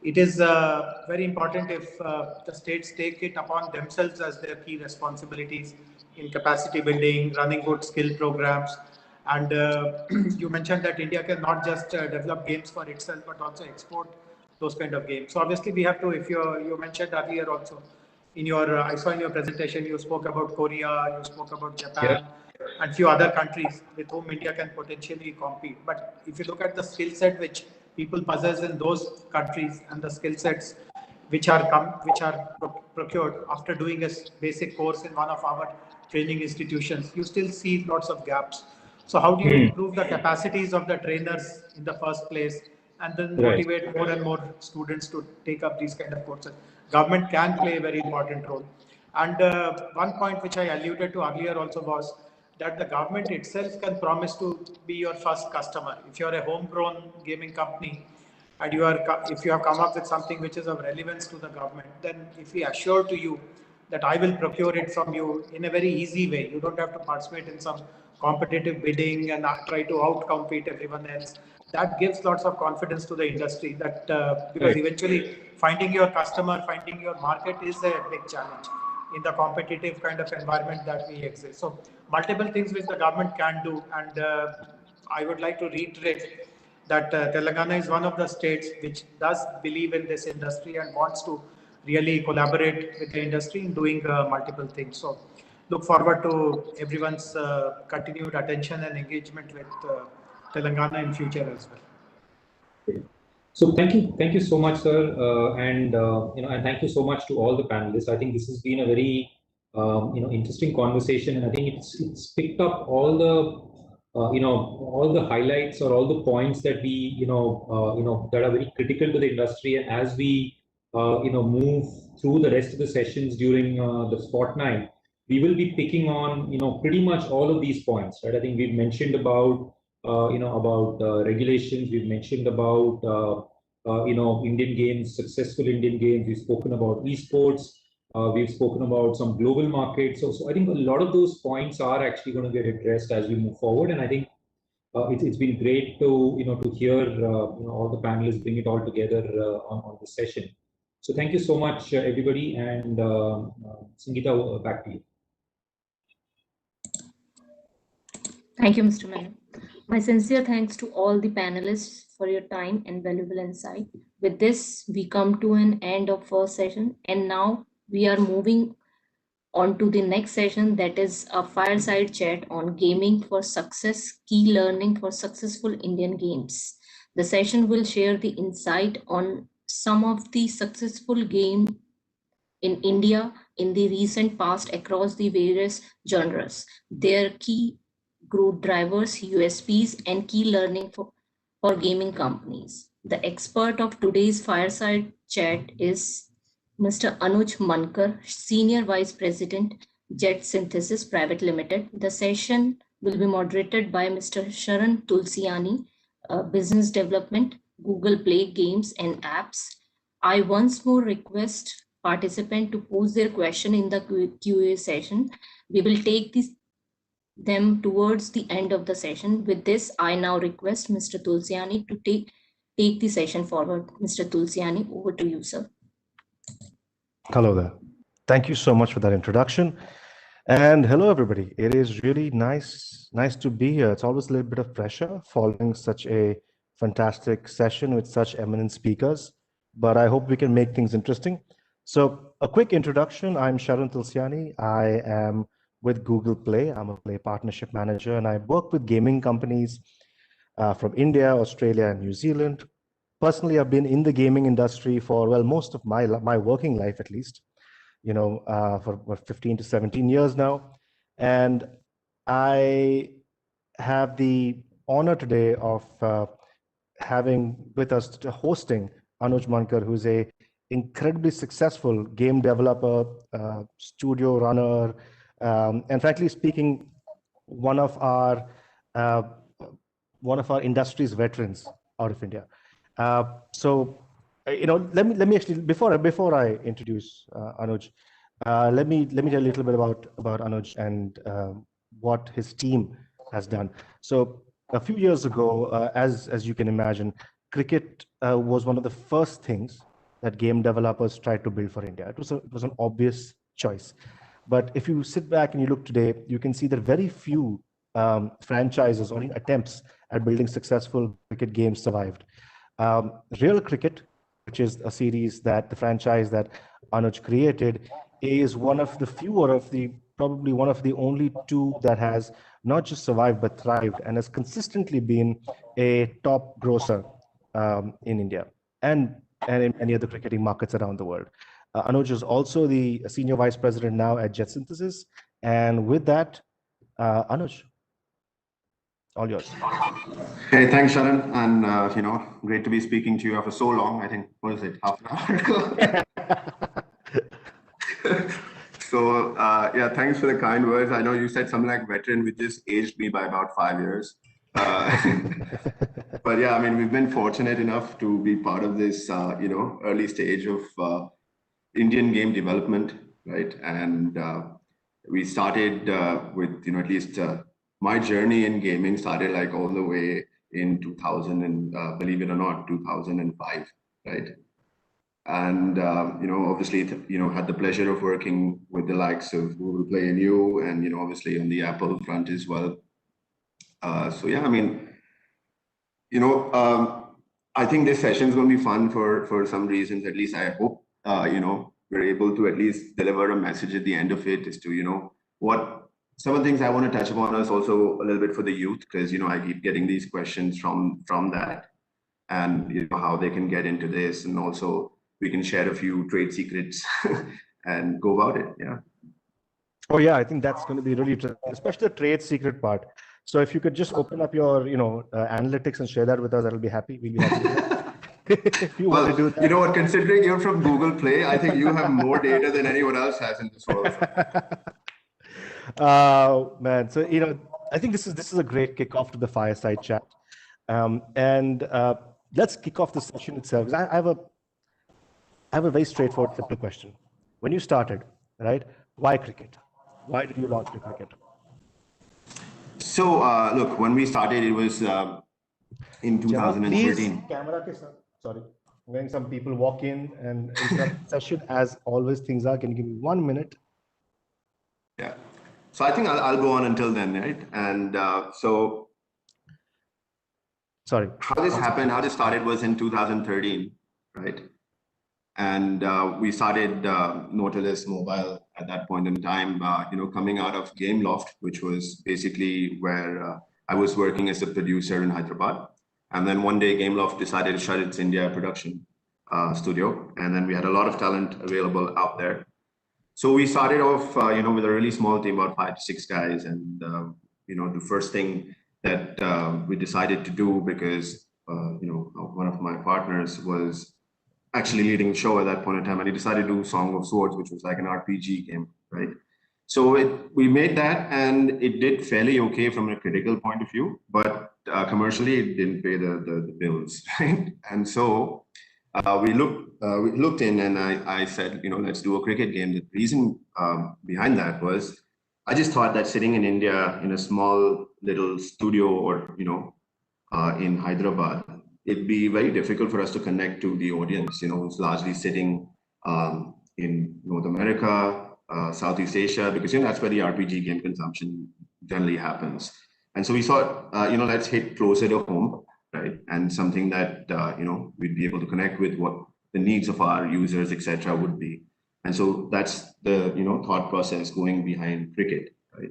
It is very important if the states take it upon themselves as their key responsibilities in capacity building, running good skill programs. And you mentioned that India can not just develop games for itself, but also export those kind of games. So obviously we have to, if you mentioned earlier also, in your, I saw in your presentation, you spoke about Korea, you spoke about Japan, and few other countries with whom India can potentially compete. But if you look at the skill set which people possess in those countries and the skill sets which are procured after doing a basic course in one of our training institutions, you still see lots of gaps. So how do you improve the capacities of the trainers in the first place, and then motivate more and more students to take up these kind of courses? Government can play a very important role. And one point which I alluded to earlier also was that the government itself can promise to be your first customer. If you're a homegrown gaming company and if you have come up with something which is of relevance to the government, then if we assure to you that I will procure it from you in a very easy way, you don't have to participate in some competitive bidding and try to outcompete everyone else. That gives lots of confidence to the industry that because eventually finding your customer, finding your market is a big challenge in the competitive kind of environment that we exist. So multiple things which the government can do, and I would like to reiterate that Telangana is one of the states which does believe in this industry and wants to really collaborate with the industry in doing multiple things. So look forward to everyone's continued attention and engagement with Telangana in future as well. So thank you so much, sir, and and thank you so much to all the panelists. I think this has been a very interesting conversation, and I think it's picked up all the all the highlights or all the points that we that are very critical to the industry, and as we move through the rest of the sessions during the fortnight, we will be picking on pretty much all of these points, right? I think we've mentioned about regulations. We've mentioned about Indian games, successful Indian games. We've spoken about esports. We've spoken about some global markets. So I think a lot of those points are actually going to get addressed as we move forward. And I think it's been great to to hear all the panelists bring it all together on this session. So thank you so much, everybody. And Sangeeta, back to you. Thank you, Mr. Menon. My sincere thanks to all the panelists for your time and valuable insight. With this, we come to an end of first session, and now we are moving on to the next session, that is a fireside chat on gaming for success, key learning for successful Indian games. The session will share the insight on some of the successful games in India in the recent past across the various genres, their key growth drivers, USPs, and key learning for gaming companies. The expert of today's fireside chat is Mr. Anuj Mankar, Senior Vice President, Jet Synthesis Private Limited. The session will be moderated by Mr. Sharon Tulciani, Business Development, Google Play Games and Apps. I once more request participants to pose their question in the QA session. We will take them towards the end of the session. With this, I now request Mr. Tulciani to take the session forward. Mr. Tulciani, over to you, sir. Hello there. Thank you so much for that introduction. And hello, everybody. It is really nice to be here. It's always a little bit of pressure following such a fantastic session with such eminent speakers, but I hope we can make things interesting. So a quick introduction. I'm Sharon Tilciani. I am with Google Play. I'm a Play Partnership Manager, and I work with gaming companies from India, Australia, and New Zealand. Personally, I've been in the gaming industry for, well, most of my working life, at least, for 15 to 17 years now. And I have the honor today of having with us, hosting Anuj Mankar, who's a incredibly successful game developer, studio runner, and frankly speaking, one of our industry's veterans out of India. So, let me actually, before I introduce Anuj, let me tell you a little bit about Anuj and what his team has done. So a few years ago, as you can imagine, cricket was one of the first things that game developers tried to build for India. It was an obvious choice. But if you sit back and you look today, you can see that very few franchises or attempts at building successful cricket games survived. Real Cricket, which is a series that the franchise that Anuj created, is one of the few, or probably one of the only two that has not just survived but thrived and has consistently been a top grosser in India and in many other cricketing markets around the world. Anuj is also the Senior Vice President now at Jet Synthesis. And with that, Anuj, all yours. Hey, thanks, Sharon. And, great to be speaking to you after so long. I think, what is it, half an hour ago? So, yeah, thanks for the kind words. I know you said something like veteran, which just aged me by about 5 years. But yeah, I mean, we've been fortunate enough to be part of this, early stage of Indian game development, right? And we started with, at least my journey in gaming started like all the way in 2000 and believe it or not, 2005, right? And, obviously, had the pleasure of working with the likes of Google Play and you, and, obviously on the Apple front as well. So yeah, I mean, I think this session is going to be fun for some reasons. At least I hope, we're able to at least deliver a message at the end of it as to, what some of the things I want to touch upon is also a little bit for the youth, because I keep getting these questions from that, and how they can get into this, and also we can share a few trade secrets and go about it. Yeah. Oh yeah, I think that's going to be really interesting, especially the trade secret part. So if you could just open up your, analytics and share that with us, I'll be happy. We'll be happy. If you want to do that. You know what? Considering you're from Google Play, I think you have more data than anyone else has in this world. Man, so I think this is a great kickoff to the Fireside chat, and let's kick off the session itself. I have a very straightforward, simple question. When you started, right? Why cricket? Why did you launch the cricket? So look, when we started, it was in 2013. Please, camera ke sir. Sorry, when some people walk in and interrupt the session, as always things are. Can you give me 1 minute? Yeah. So I think I'll go on until then, right? And so, sorry, how this happened, how this started was in 2013, right? And we started Nautilus Mobile at that point in time, coming out of Gameloft, which was basically where I was working as a producer in Hyderabad. And then one day Gameloft decided to shut its India production studio. And then we had a lot of talent available out there. So we started off, with a really small team, about 5 to 6 guys. And, the first thing that we decided to do, because, one of my partners was actually leading the show at that point in time, and he decided to do Song of Swords, which was like an RPG game, right? So we made that, and it did fairly okay from a critical point of view, but commercially it didn't pay the bills, right? And so we looked in, and I said, let's do a cricket game. The reason behind that was I just thought that sitting in India in a small little studio, or in Hyderabad, it'd be very difficult for us to connect to the audience, who's largely sitting in North America, Southeast Asia, because that's where the RPG game consumption generally happens. And so we thought, let's hit closer to home, right? And something that we'd be able to connect with what the needs of our users, etc., would be. And so that's the thought process going behind cricket, right?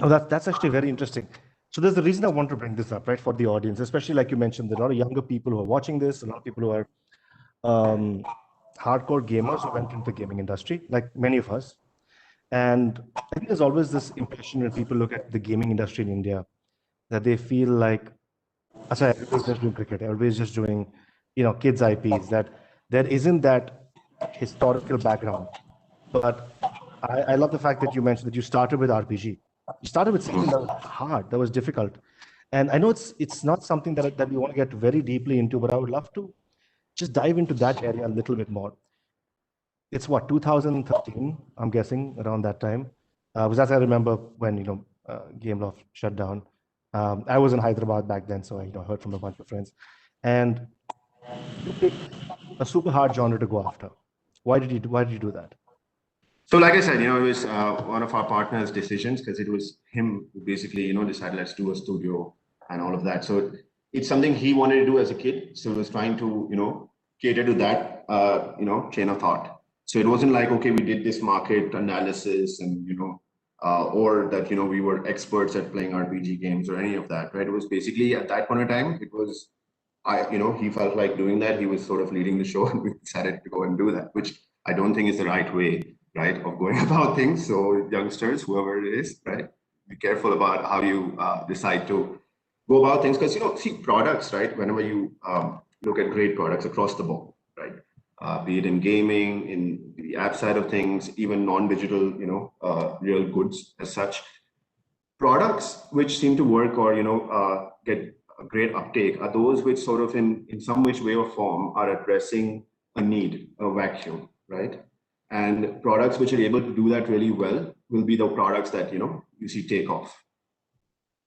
Oh, that's actually very interesting. So there's the reason I want to bring this up, right, for the audience, especially like you mentioned, there are a lot of younger people who are watching this, a lot of people who are hardcore gamers who went into the gaming industry, like many of us. And I think there's always this impression when people look at the gaming industry in India that they feel like, everybody's just doing cricket, everybody's just doing, kids IPs, that there isn't that historical background. But I love the fact that you mentioned that you started with RPG. You started with something that was hard, that was difficult. And I know it's not something that we want to get very deeply into, but I would love to just dive into that area a little bit more. It's what, 2013, I'm guessing, around that time. Because as I remember when, Gameloft shut down. I was in Hyderabad back then, so I heard from a bunch of friends. And you picked a super hard genre to go after. Why did you do that? So like I said, it was one of our partners' decisions, because it was him who basically, decided let's do a studio and all of that. So it's something he wanted to do as a kid. So he was trying to, cater to that, train of thought. So it wasn't like, okay, we did this market analysis and, or that, we were experts at playing RPG games or any of that, right? It was basically at that point in time, it was, he felt like doing that. He was sort of leading the show, and we decided to go and do that, which I don't think is the right way, right, of going about things. So youngsters, whoever it is, right, be careful about how you decide to go about things, because see, products, right, whenever you look at great products across the board, right, be it in gaming, in the app side of things, even non-digital, real goods as such, products which seem to work or get a great uptake are those which sort of in some which way or form are addressing a need, a vacuum, right? And products which are able to do that really well will be the products that you see take off,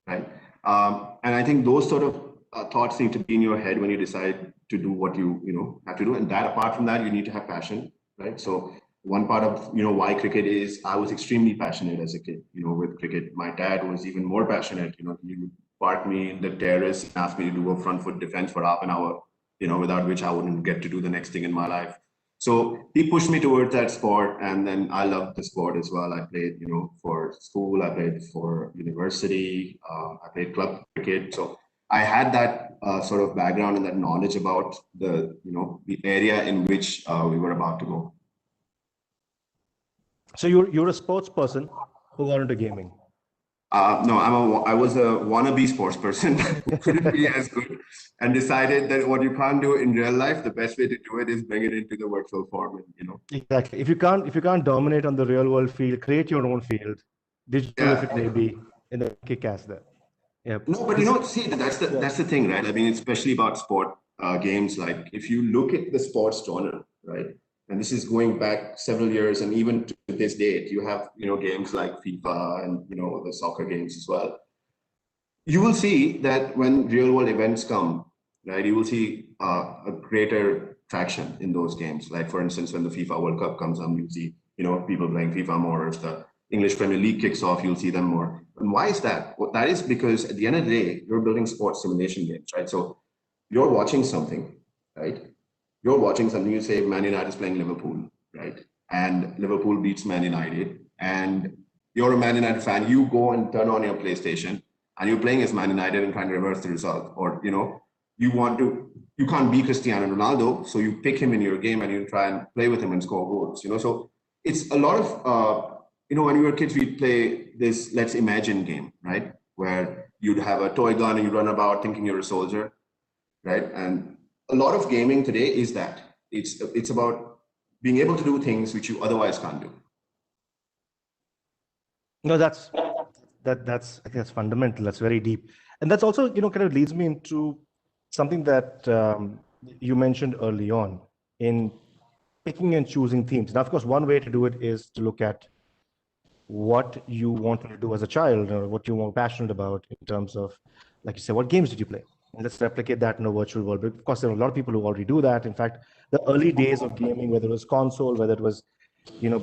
right? And I think those sort of thoughts need to be in your head when you decide to do what you have to do. And that, apart from that, you need to have passion, right? So one part of why cricket is, I was extremely passionate as a kid, with cricket. My dad was even more passionate. He would park me in the terrace and ask me to do a front foot defense for half an hour, without which I wouldn't get to do the next thing in my life. So he pushed me towards that sport, and then I loved the sport as well. I played, for school, I played for university, I played club cricket. So I had that sort of background and that knowledge about the area in which we were about to go. So you're a sports person who got into gaming. No, I was a wannabe sports person who couldn't be as good, and decided that what you can't do in real life, the best way to do it is bring it into the virtual form. Exactly. If you can't dominate on the real world field, create your own field, digital if it may be, in the kick-ass there. Yeah. No, but see, that's the thing, right? I mean, especially about sport games. Like, if you look at the sports genre, right, and this is going back several years, and even to this date, you have games like FIFA and the soccer games as well. You will see that when real world events come, right, you will see a greater traction in those games. Like, for instance, when the FIFA World Cup comes on, you see people playing FIFA more. If the English Premier League kicks off, you'll see them more. And why is that? Well, that is because at the end of the day, you're building sports simulation games, right? So you're watching something, right? You're watching something, you say Man United is playing Liverpool, right? And Liverpool beats Man United, and you're a Man United fan, you go and turn on your PlayStation, and you're playing as Man United and trying to reverse the result. Or, you can't be Cristiano Ronaldo, so you pick him in your game and you try and play with him and score goals, So it's a lot of, when we were kids, we'd play this Let's Imagine game, right? Where you'd have a toy gun and you run about thinking you're a soldier, right? And a lot of gaming today is that. It's about being able to do things which you otherwise can't do. No, that's I think that's fundamental. That's very deep, and that's also kind of leads me into something that you mentioned early on in picking and choosing themes. Now, of course, one way to do it is to look at what you wanted to do as a child or what you were passionate about in terms of, like you said, what games did you play? And let's replicate that in a virtual world. But of course, there are a lot of people who already do that. In fact, the early days of gaming, whether it was console, whether it was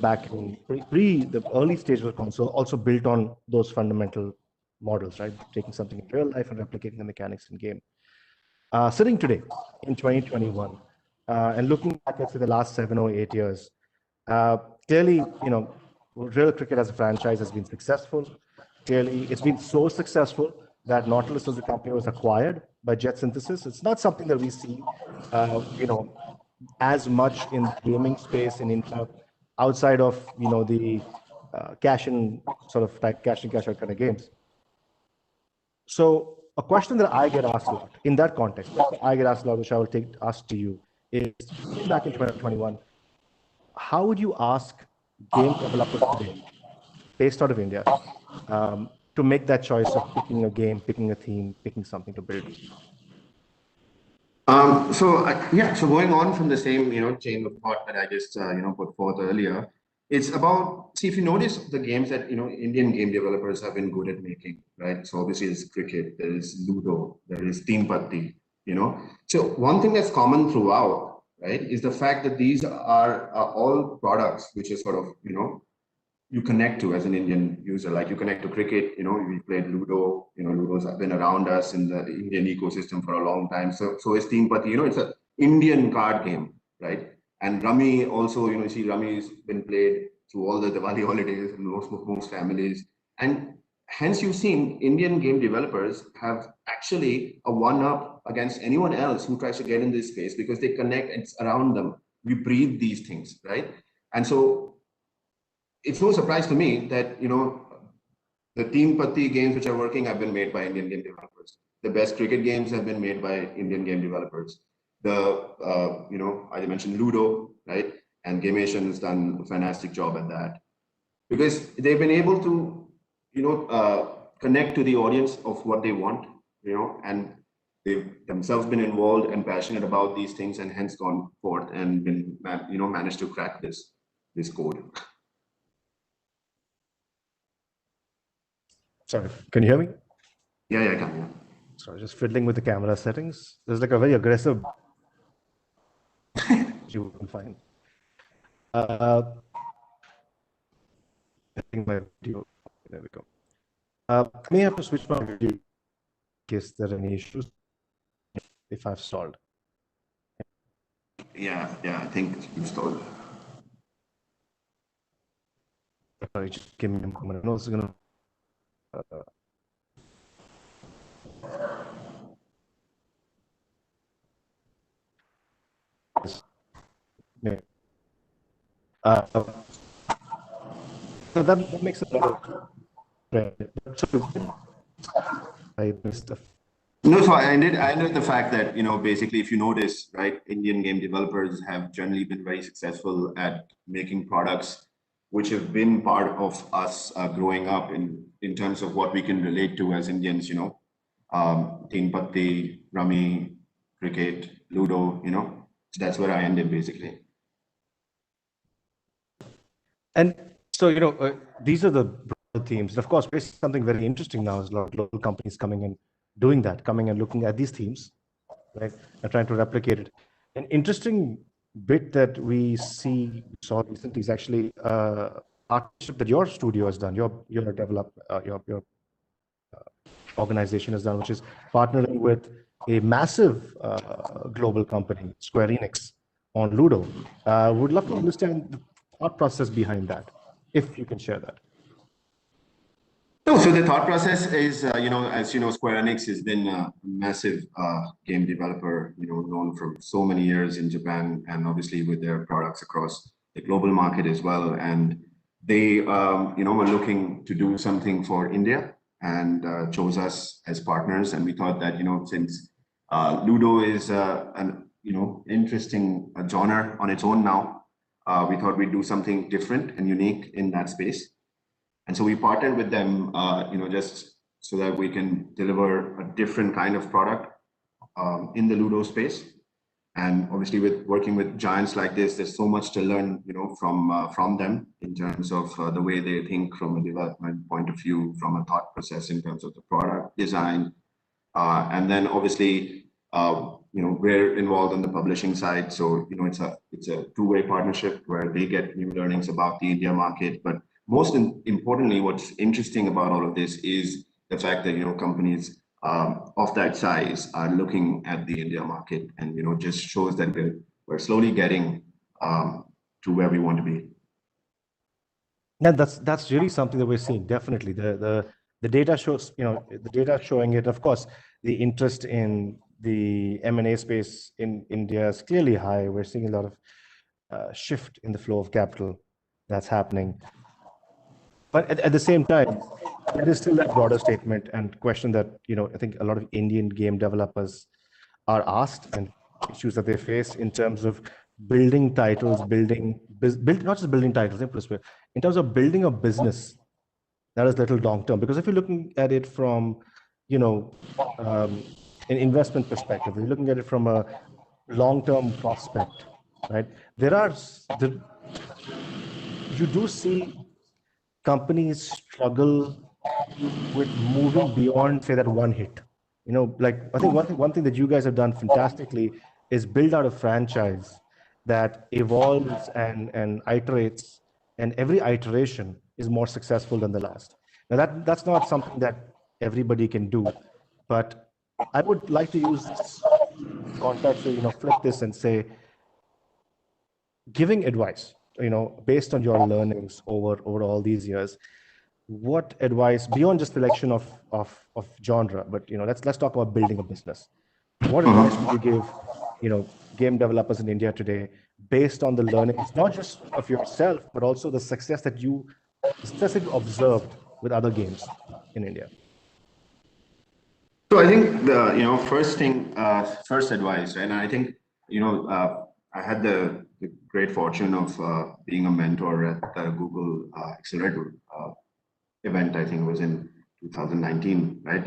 back in the early stage of console, also built on those fundamental models, right? Taking something in real life and replicating the mechanics in game. Sitting today in 2021 and looking back at, say, the last 7 or 8 years, clearly, real cricket as a franchise has been successful. Clearly, it's been so successful that Nautilus as a company was acquired by Jet Synthesis. It's not something that we see, as much in the gaming space in India, outside of the cash in sort of like cash in cash out kind of games. So a question that I get asked a lot in that context, I get asked a lot, which I will ask to you, is back in 2021, how would you ask game developers today, based out of India, to make that choice of picking a game, picking a theme, picking something to build? So going on from the same chain of thought that I just put forth earlier, it's about, see, if you notice the games that Indian game developers have been good at making, right? So obviously there's cricket, there is Ludo, there is Team Patti, So one thing that's common throughout, right, is the fact that these are all products which are sort of you connect to as an Indian user. Like, you connect to cricket, we played Ludo, Ludo's been around us in the Indian ecosystem for a long time. So is Team Patti, it's an Indian card game, right? And Rummy also, you see Rummy's been played through all the Diwali holidays in most families. And hence you've seen Indian game developers have actually a one-up against anyone else who tries to get in this space, because they connect, it's around them. We breathe these things, right? And so it's no surprise to me that the Team Patti games which are working have been made by Indian game developers. The best cricket games have been made by Indian game developers. I mentioned Ludo, right? And Gamation has done a fantastic job at that, because they've been able to connect to the audience of what they want, and they've themselves been involved and passionate about these things, and hence gone forth and been managed to crack this code. Sorry, can you hear me? Yeah, I can. Yeah. Sorry, just fiddling with the camera settings. There's like a very aggressive you will find. I think my video, there we go. I may have to switch my video in case there are any issues if I've solved. Yeah, I think you stole. Sorry, just give me a moment. I'm also going to. Yeah. So that makes a lot of sense. I missed a. No, so I ended the fact that, basically, if you notice, right, Indian game developers have generally been very successful at making products which have been part of us growing up in terms of what we can relate to as Indians, Teen Patti, Rummy, cricket, Ludo, So that's where I ended basically. And so, these are the broader themes. Of course, there's something very interesting now is a lot of global companies coming and doing that, coming and looking at these themes, right, and trying to replicate it. An interesting bit that we saw recently is actually partnership that your studio has done, your organization has done, which is partnering with a massive global company, Square Enix, on Ludo. Would love to understand the thought process behind that, if you can share that. No, so the thought process is, as you know, Square Enix has been a massive game developer, known for so many years in Japan and obviously with their products across the global market as well. And they, were looking to do something for India and chose us as partners. And we thought that, since Ludo is an, interesting genre on its own now, we thought we'd do something different and unique in that space. And so we partnered with them, just so that we can deliver a different kind of product in the Ludo space. And obviously, with working with giants like this, there's so much to learn, from them in terms of the way they think from a development point of view, from a thought process in terms of the product design, and then obviously, we're involved on the publishing side. So, it's a two-way partnership where they get new learnings about the India market. But most importantly, what's interesting about all of this is the fact that, companies of that size are looking at the India market, and, just shows that we're slowly getting to where we want to be. And that's really something that we're seeing. Definitely, the data shows, the data showing it. Of course, the interest in the M&A space in India is clearly high. We're seeing a lot of shift in the flow of capital that's happening. But at the same time, there is still that broader statement and question that, I think a lot of Indian game developers are asked, and issues that they face in terms of building titles, not just building titles, in terms of building a business that is little long term. Because if you're looking at it from, an investment perspective, you're looking at it from a long-term prospect, right? You do see companies struggle with moving beyond, say, that one hit. Like I think one thing that you guys have done fantastically is build out a franchise that evolves and iterates, and every iteration is more successful than the last. Now that's not something that everybody can do, but I would like to use this context to flip this and say, giving advice, based on your learnings over all these years, what advice beyond just selection of genre, but let's talk about building a business. What advice would you give, game developers in India today, based on the learnings, not just of yourself, but also the success that you observed with other games in India? So I think the first advice, and I think I had the great fortune of being a mentor at the Google Accelerator event. I think it was in 2019, right?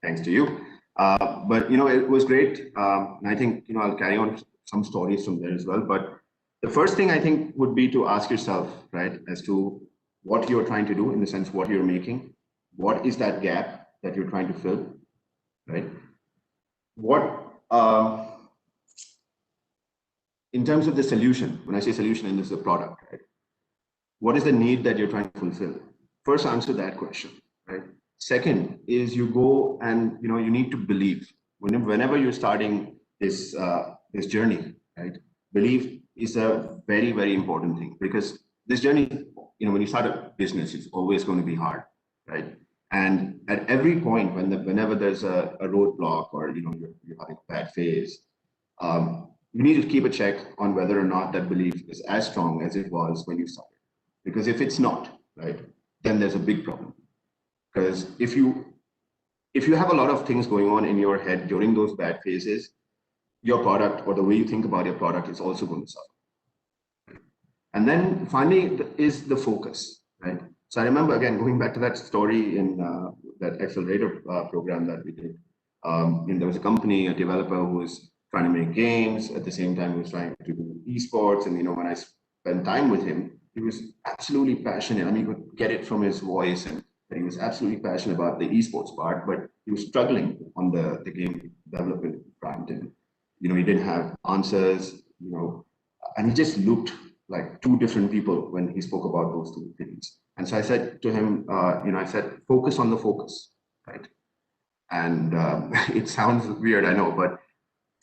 Thanks to you. But it was great, and I think I'll carry on some stories from there as well. But the first thing I think would be to ask yourself, right, as to what you're trying to do, in the sense what you're making, what is that gap that you're trying to fill, right? What in terms of the solution, when I say solution, and this is a product, right? What is the need that you're trying to fulfill? First, answer that question, right? Second is you go and you need to believe whenever you're starting this this journey, right? belief is a very, very important thing, because this journey, when you start a business, it's always going to be hard, right? And at every point, whenever there's a roadblock, or you're having a bad phase, you need to keep a check on whether or not that belief is as strong as it was when you started. Because if it's not, right, then there's a big problem. Because if you have a lot of things going on in your head during those bad phases, your product, or the way you think about your product, is also going to suffer. And then finally is the focus, right? So I remember, again, going back to that story in that accelerator program that we did. There was a company, a developer, who was trying to make games. At the same time, he was trying to do esports. And when I spent time with him, he was absolutely passionate. I mean, you could get it from his voice, and he was absolutely passionate about the esports part, but he was struggling on the game development front. And he didn't have answers, and he just looked like two different people when he spoke about those two things. And so I said to him, I said, focus on the focus, right? And it sounds weird, I know, but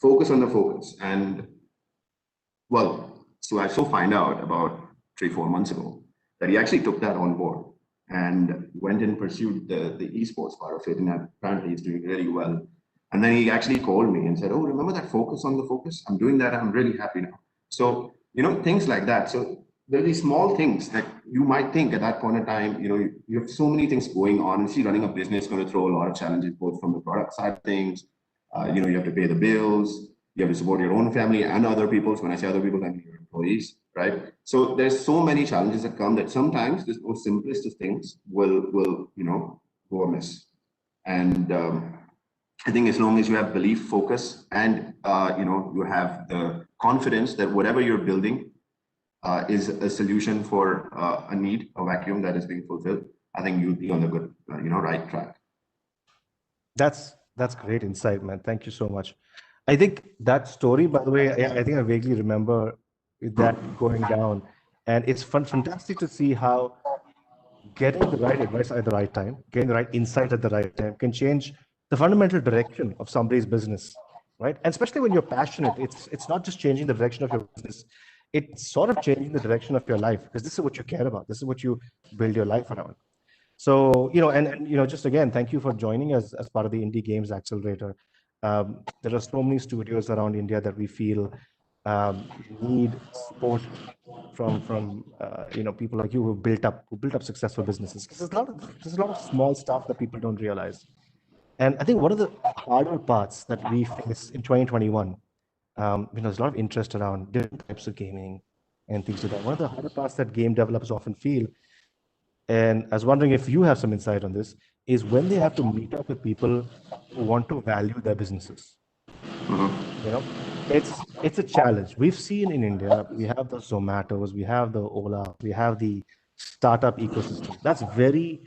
focus on the focus. And well, so I find out about 3-4 months ago that he actually took that on board and went and pursued the esports part of it. And apparently he's doing really well. And then he actually called me and said, oh, remember that focus on the focus? I'm doing that. I'm really happy now. So, things like that. So there are these small things that you might think at that point in time, you have so many things going on. And see, running a business is going to throw a lot of challenges, both from the product side of things. You have to pay the bills. You have to support your own family and other people's. When I say other people, I mean your employees, right? So there's so many challenges that come that sometimes the most simplest of things will go amiss. And I think as long as you have belief, focus, and you have the confidence that whatever you're building is a solution for a need, a vacuum that is being fulfilled, I think you'll be on the good, right track. That's great insight, man. Thank you so much. I think that story, by the way, I think I vaguely remember that going down, and it's fantastic to see how getting the right advice at the right time, getting the right insight at the right time can change the fundamental direction of somebody's business, right? And especially when you're passionate, it's not just changing the direction of your business, it's sort of changing the direction of your life, because this is what you care about. This is what you build your life around. So, just again, thank you for joining us as part of the Indie Games Accelerator. There are so many studios around India that we feel need support from people like you who built up successful businesses. Because there's a lot of small stuff that people don't realize. And I think one of the harder parts that we face in 2021, there's a lot of interest around different types of gaming and things like that. One of the harder parts that game developers often feel, and I was wondering if you have some insight on this, is when they have to meet up with people who want to value their businesses. It's a challenge. We've seen in India, we have the Zomatos, we have the Ola, we have the startup ecosystem. That's very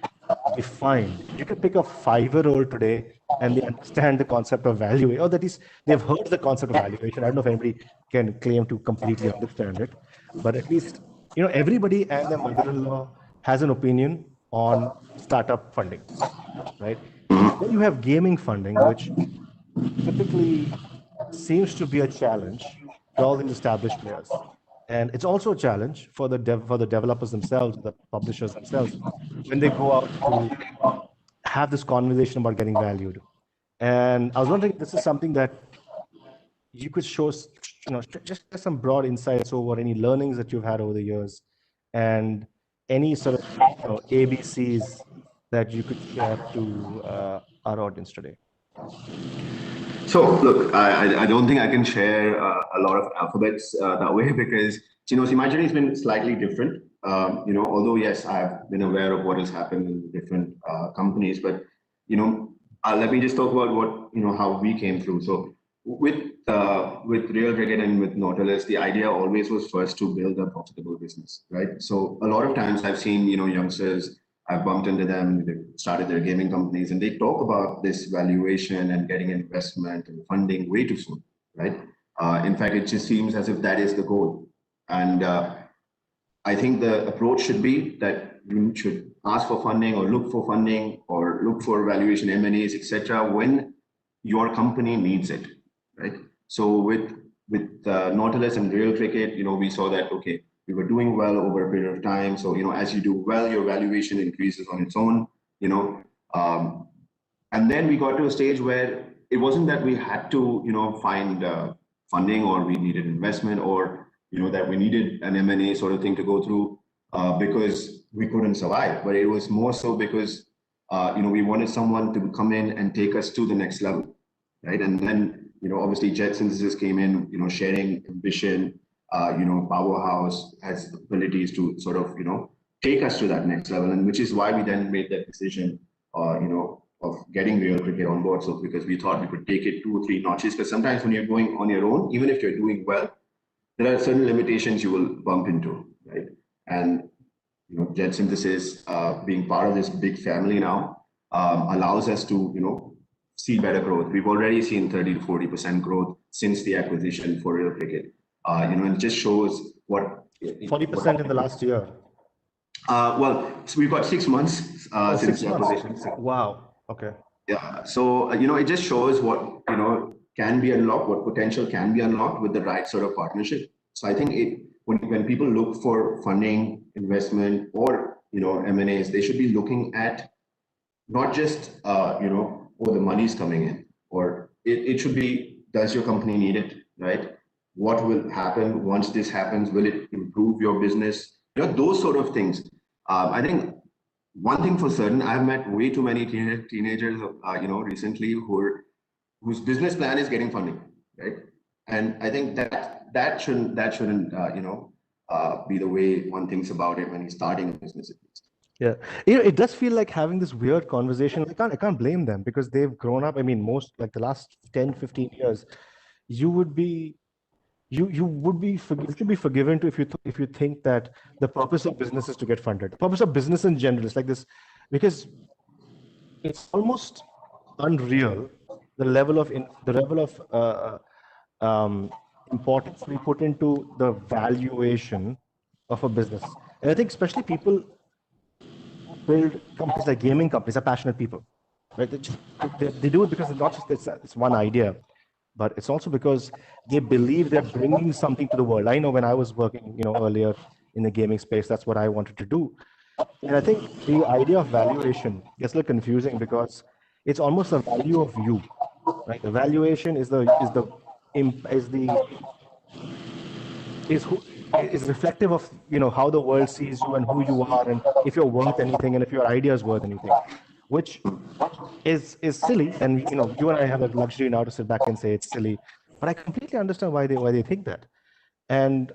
defined. You can pick a 5-year-old today and they understand the concept of valuation, or that is, they've heard the concept of valuation. I don't know if anybody can claim to completely understand it, but at least, everybody and their mother-in-law has an opinion on startup funding, right? Then you have gaming funding, which typically seems to be a challenge to all these established players. And it's also a challenge for the developers themselves, the publishers themselves, when they go out to have this conversation about getting valued. And I was wondering if this is something that you could show, just some broad insights over any learnings that you've had over the years, and any sort of ABCs that you could share to our audience today. So look, I don't think I can share a lot of alphabets that way, because my journey has been slightly different. Although yes, I've been aware of what has happened in different companies, but let me just talk about what how we came through. So with Real Cricket and with Nautilus, the idea always was first to build a profitable business, right? So a lot of times I've seen youngsters, I've bumped into them, they started their gaming companies, and they talk about this valuation and getting investment and funding way too soon, right? In fact, it just seems as if that is the goal. And I think the approach should be that you should ask for funding or look for funding or look for valuation, M&As, etc., when your company needs it, right? So with with Nautilus and real cricket, we saw that, okay, we were doing well over a period of time. So, as you do well, your valuation increases on its own, and then we got to a stage where it wasn't that we had to, find funding, or we needed investment, or, that we needed an M&A sort of thing to go through because we couldn't survive. But it was more so because, we wanted someone to come in and take us to the next level, right? And then, obviously Jet Synthesis came in, sharing ambition, Powerhouse has abilities to sort of, take us to that next level. And which is why we then made that decision, of getting Real Cricket on board. So because we thought we could take it 2 or 3 notches, because sometimes when you're going on your own, even if you're doing well, there are certain limitations you will bump into, right? And Jet Synthesis, being part of this big family now, allows us to see better growth. We've already seen 30 to 40% growth since the acquisition for Real Cricket. It just shows what 40% in the last year. Well, so we've got 6 months since the acquisition. Wow. Okay. Yeah. So it just shows what can be unlocked, what potential can be unlocked with the right sort of partnership. So I think when people look for funding, investment, or M&As, they should be looking at not just oh, the money's coming in, or it should be, does your company need it, right? What will happen once this happens? Will it improve your business? Those sort of things. I think one thing for certain, I've met way too many teenagers, recently whose business plan is getting funding, right? And I think that shouldn't be the way one thinks about it when he's starting a business. Yeah, it does feel like having this weird conversation. I can't blame them because they've grown up. I mean, most like the last 10, 15 years, you should be forgiven to if you think that the purpose of business is to get funded. The purpose of business in general is like this, because it's almost unreal the level of importance we put into the valuation of a business. And I think especially people build companies like gaming companies are passionate people, right? They do it because it's not just it's one idea, but it's also because they believe they're bringing something to the world. I know when I was working, earlier in the gaming space, that's what I wanted to do. And I think the idea of valuation gets a little confusing because it's almost the value of you, right? The valuation is reflective of how the world sees you and who you are, and if you're worth anything, and if your idea is worth anything, which is silly. And you and I have a luxury now to sit back and say it's silly, but I completely understand why they think that. And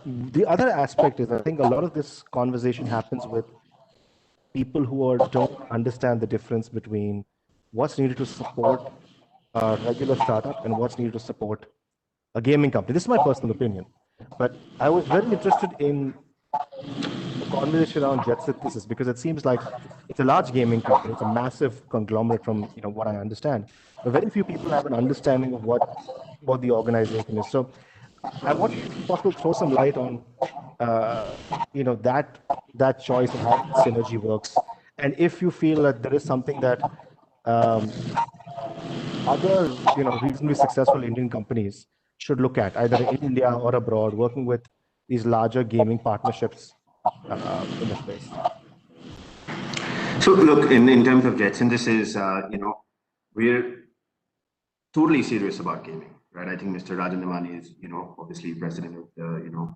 the other aspect is, I think a lot of this conversation happens with people who don't understand the difference between what's needed to support a regular startup and what's needed to support a gaming company. This is my personal opinion, but I was very interested in the conversation around Jet Synthesis because it seems like it's a large gaming company. It's a massive conglomerate from what I understand. But very few people have an understanding of what the organization is. So I want you to throw some light on that choice and how synergy works, and if you feel that there is something that other reasonably successful Indian companies should look at, either in India or abroad, working with these larger gaming partnerships in the space. So look, in terms of Jet Synthesis, we're totally serious about gaming, right? I think Mr. Rajan Damani is, obviously president of the,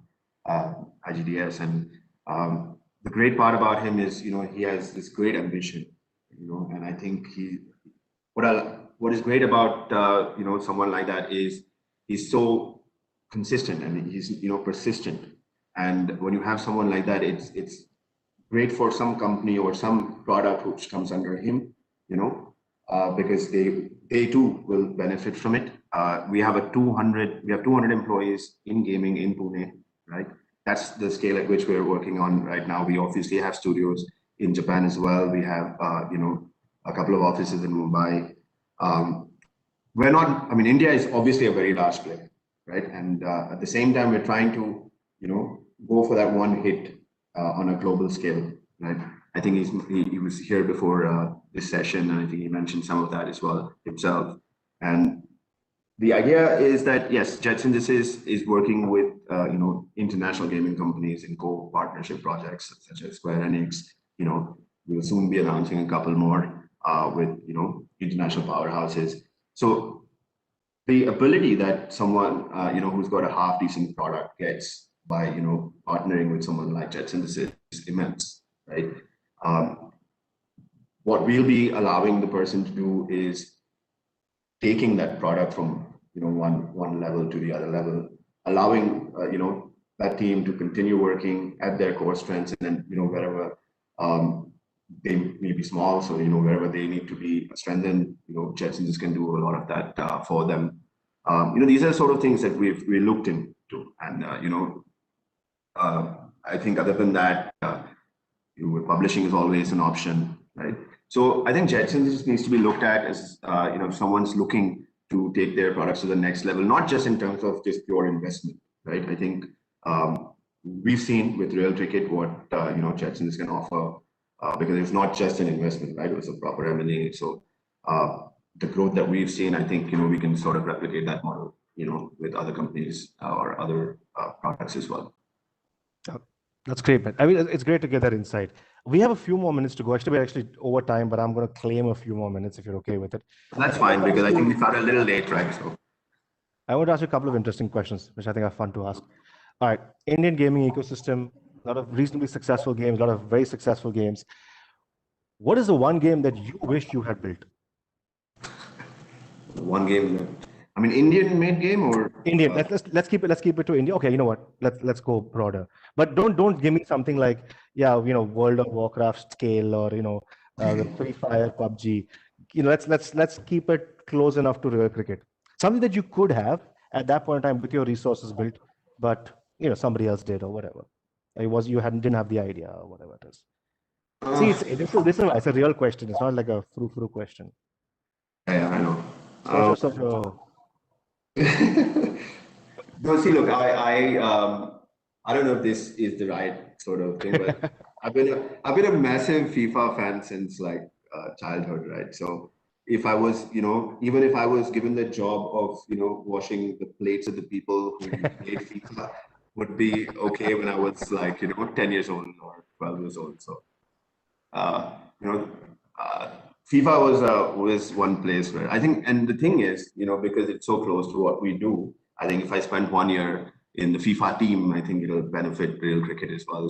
IGDS, and the great part about him is, he has this great ambition, and I think what is great about someone like that is he's so consistent and he's persistent. And when you have someone like that, it's great for some company or some product which comes under him, because they too will benefit from it. We have 200 employees in gaming in Pune, right? That's the scale at which we're working on right now. We obviously have studios in Japan as well. We have a couple of offices in Mumbai. India is obviously a very large player, right? And at the same time, we're trying to, go for that one hit on a global scale, right? I think he was here before this session, and I think he mentioned some of that as well himself. And the idea is that yes, Jet Synthesis is working with international gaming companies in co-partnership projects such as Square Enix. We'll soon be announcing a couple more with international powerhouses. So the ability that someone who's got a half decent product gets by partnering with someone like Jet Synthesis is immense, right? What we'll be allowing the person to do is taking that product from one level to the other level, allowing that team to continue working at their core strengths, and then wherever they may be small, so wherever they need to be strengthened, Jet Synthesis can do a lot of that for them. These are sort of things that we looked into, and I think other than that, publishing is always an option, right? So I think Jet Synthesis needs to be looked at as if someone's looking to take their products to the next level, not just in terms of just pure investment, right? I think we've seen with Real Cricket what Jet Synthesis can offer, because it's not just an investment, right? It was a proper M&A. So the growth that we've seen, I think we can sort of replicate that model, with other companies or other products as well. That's great, man. I mean, it's great to get that insight. We have a few more minutes to go. Actually, we're actually over time, but I'm going to claim a few more minutes if you're okay with it. That's fine, because I think we started a little late, right? So I want to ask you a couple of interesting questions, which I think are fun to ask. All right, Indian gaming ecosystem, a lot of reasonably successful games, a lot of very successful games. What is the one game that you wish you had built? One game, I mean, Indian-made game or Indian? Let's keep it to India. Okay, you know what? Let's go broader. But don't give me something like World of Warcraft scale, or Free Fire, PUBG. Let's keep it close enough to real cricket. Something that you could have at that point in time with your resources built, but somebody else did or whatever. Didn't have the idea or whatever it is. See, it's a real question. It's not like a frou-frou question. Yeah, I know. No, see, look, I don't know if this is the right sort of thing, but I've been a massive FIFA fan since like childhood, right? So if I was, even if I was given the job of, washing the plates of the people who played FIFA, would be okay when I was like, 10 years old or 12 years old. So, FIFA was one place where I think, and the thing is, because it's so close to what we do, I think if I spend 1 year in the FIFA team, I think it'll benefit real cricket as well.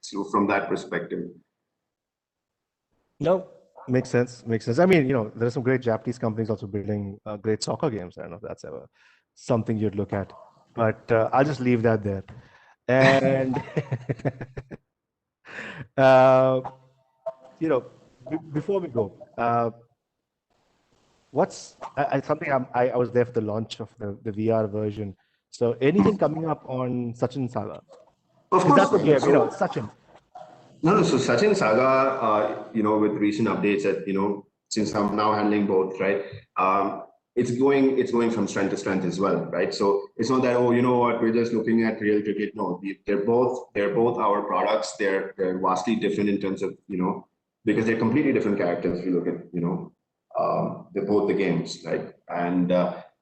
So from that perspective. No, makes sense. I mean, there are some great Japanese companies also building great soccer games. I don't know if that's ever something you'd look at, but I'll just leave that there. And before we go, what's something I was there for the launch of the VR version. So anything coming up on Sachin Saga? Of course. That's the game, Sachin. No. So Sachin Saga, with recent updates that, since I'm now handling both, right? It's going from strength to strength as well, right? So it's not that, we're just looking at real cricket. No, they're both our products. They're vastly different in terms of, because they're completely different characters. If you look at, they're both the games, right? And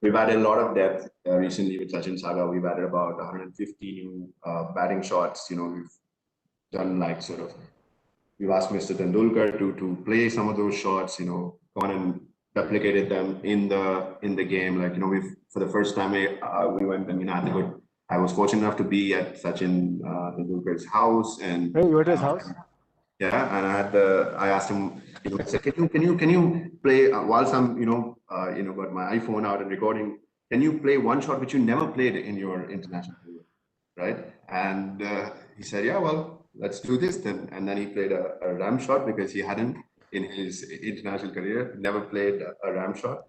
we've added a lot of depth recently with Sachin Saga. We've added about 150 new batting shots. We've done like we've asked Mr. Tendulkar to play some of those shots. Gone and replicated them in the game. Like we've for the first time we went. I mean, I was fortunate enough to be at Sachin Tendulkar's house, and hey, you were at his house. Yeah, and I asked him, I said, can you play whilst I'm got my iPhone out and recording? Can you play one shot which you never played in your international career, right? And he said, yeah, well, let's do this then. And then he played a ram shot because he hadn't in his international career never played a ram shot,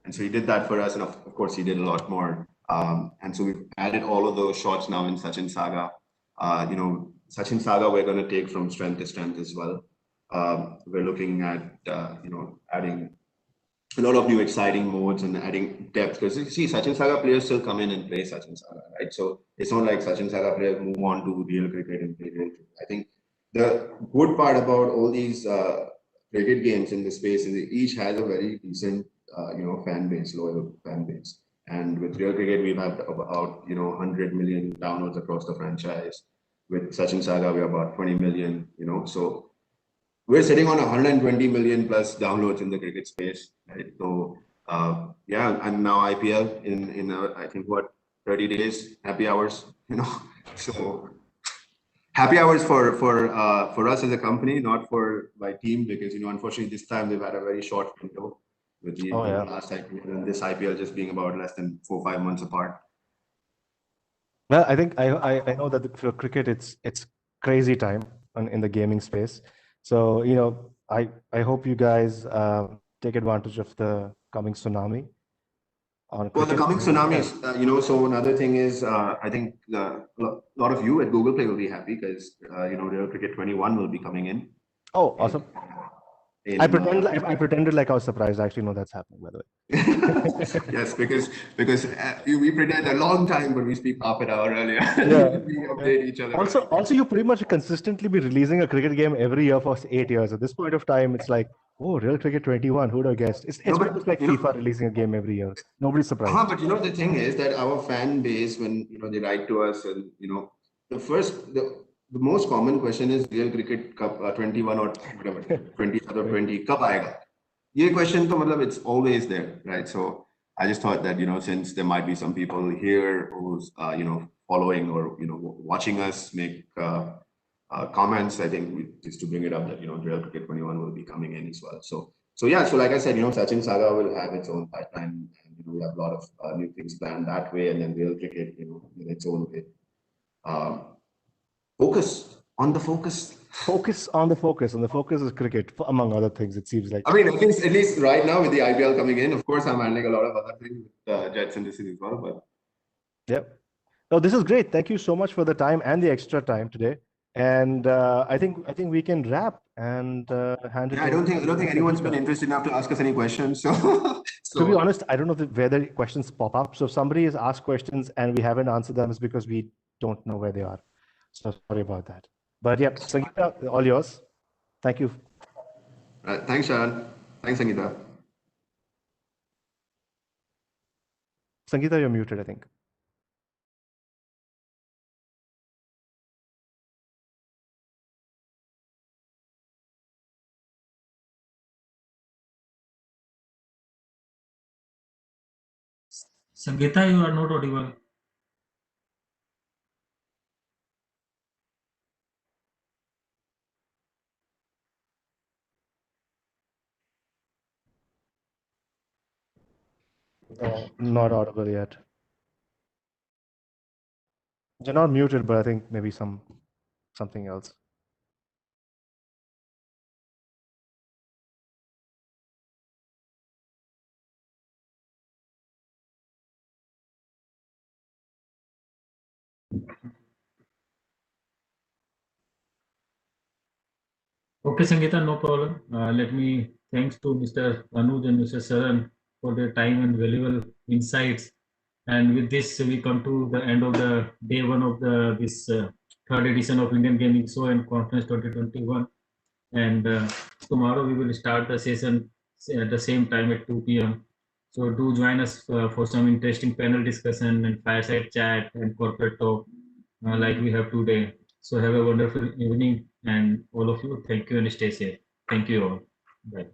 and so he did that for us. And of course, he did a lot more. And so we've added all of those shots now in Sachin Saga. Sachin Saga, we're going to take from strength to strength as well. We're looking at, adding a lot of new exciting modes and adding depth. Because you see, Sachin Saga players still come in and play Sachin Saga, right? So it's not like Sachin Saga players move on to real cricket and play real cricket. I think the good part about all these cricket games in the space is each has a very decent, fan base, loyal fan base. And with Real Cricket, we've had about 100 million downloads across the franchise. With Sachin Saga, we're about 20 million. So we're sitting on 120 million plus downloads in the cricket space, right? So yeah, and now IPL in I think 30 days, happy hours. So happy hours for us as a company, not for my team, because unfortunately this time they've had a very short window with the last IPL and this IPL just being about less than 4-5 months apart. Well, I think I know that for cricket it's crazy time in the gaming space. So I hope you guys take advantage of the coming tsunami. Well, the coming tsunamis, so another thing is, I think a lot of you at Google Play will be happy because, Real Cricket 21 will be coming in. Oh, awesome. I pretended like I was surprised. I actually know that's happening, by the way. Yes, because we pretend a long time, but we speak half an hour earlier. Yeah. We update each other. Also, you pretty much consistently be releasing a cricket game every year for 8 years. At this point of time, it's like, oh, Real Cricket 21. Who'd have guessed? It's like FIFA releasing a game every year. Nobody's surprised. But the thing is that our fan base, when they write to us, and the most common question is Real Cricket Cup 21 or whatever 20 or 20 Cup aega. Ye question to it's always there, right? So I just thought that since there might be some people here who's following or watching us make comments, I think just to bring it up that Real Cricket 21 will be coming in as well. So yeah, so like I said, Sachin Saga will have its own pipeline, and we have a lot of new things planned that way, and then Real Cricket, in its own way. Focus on the focus. Focus on the focus, and the focus is cricket, among other things. It seems like. I mean, at least right now with the IPL coming in, of course, I'm handling a lot of other things with Jets and this as well. But yep. No, this is great. Thank you so much for the time and the extra time today. And I think we can wrap and hand it. Yeah, I don't think anyone's been interested enough to ask us any questions. So to be honest, I don't know where the questions pop up. So if somebody has asked questions and we haven't answered them, it's because we don't know where they are. So sorry about that. But yeah, Sangeeta, all yours. Thank you. Thanks, Sharon. Thanks, Sangeeta. Sangeeta, you're muted, I think. Sangeeta, you are not audible. No, not audible yet. You're not muted, but I think maybe something else. Okay, Sangeeta, no problem. Let me thanks to Mr. Anuj and Mr. Sharan for their time and valuable insights. And with this, we come to the end of the day one of this third edition of Indian Gaming Show and Conference 2021. And tomorrow we will start the session at the same time at 2 p.m. So do join us for some interesting panel discussion and fireside chat and corporate talk like we have today. So have a wonderful evening, and all of you, thank you and stay safe. Thank you all. Bye.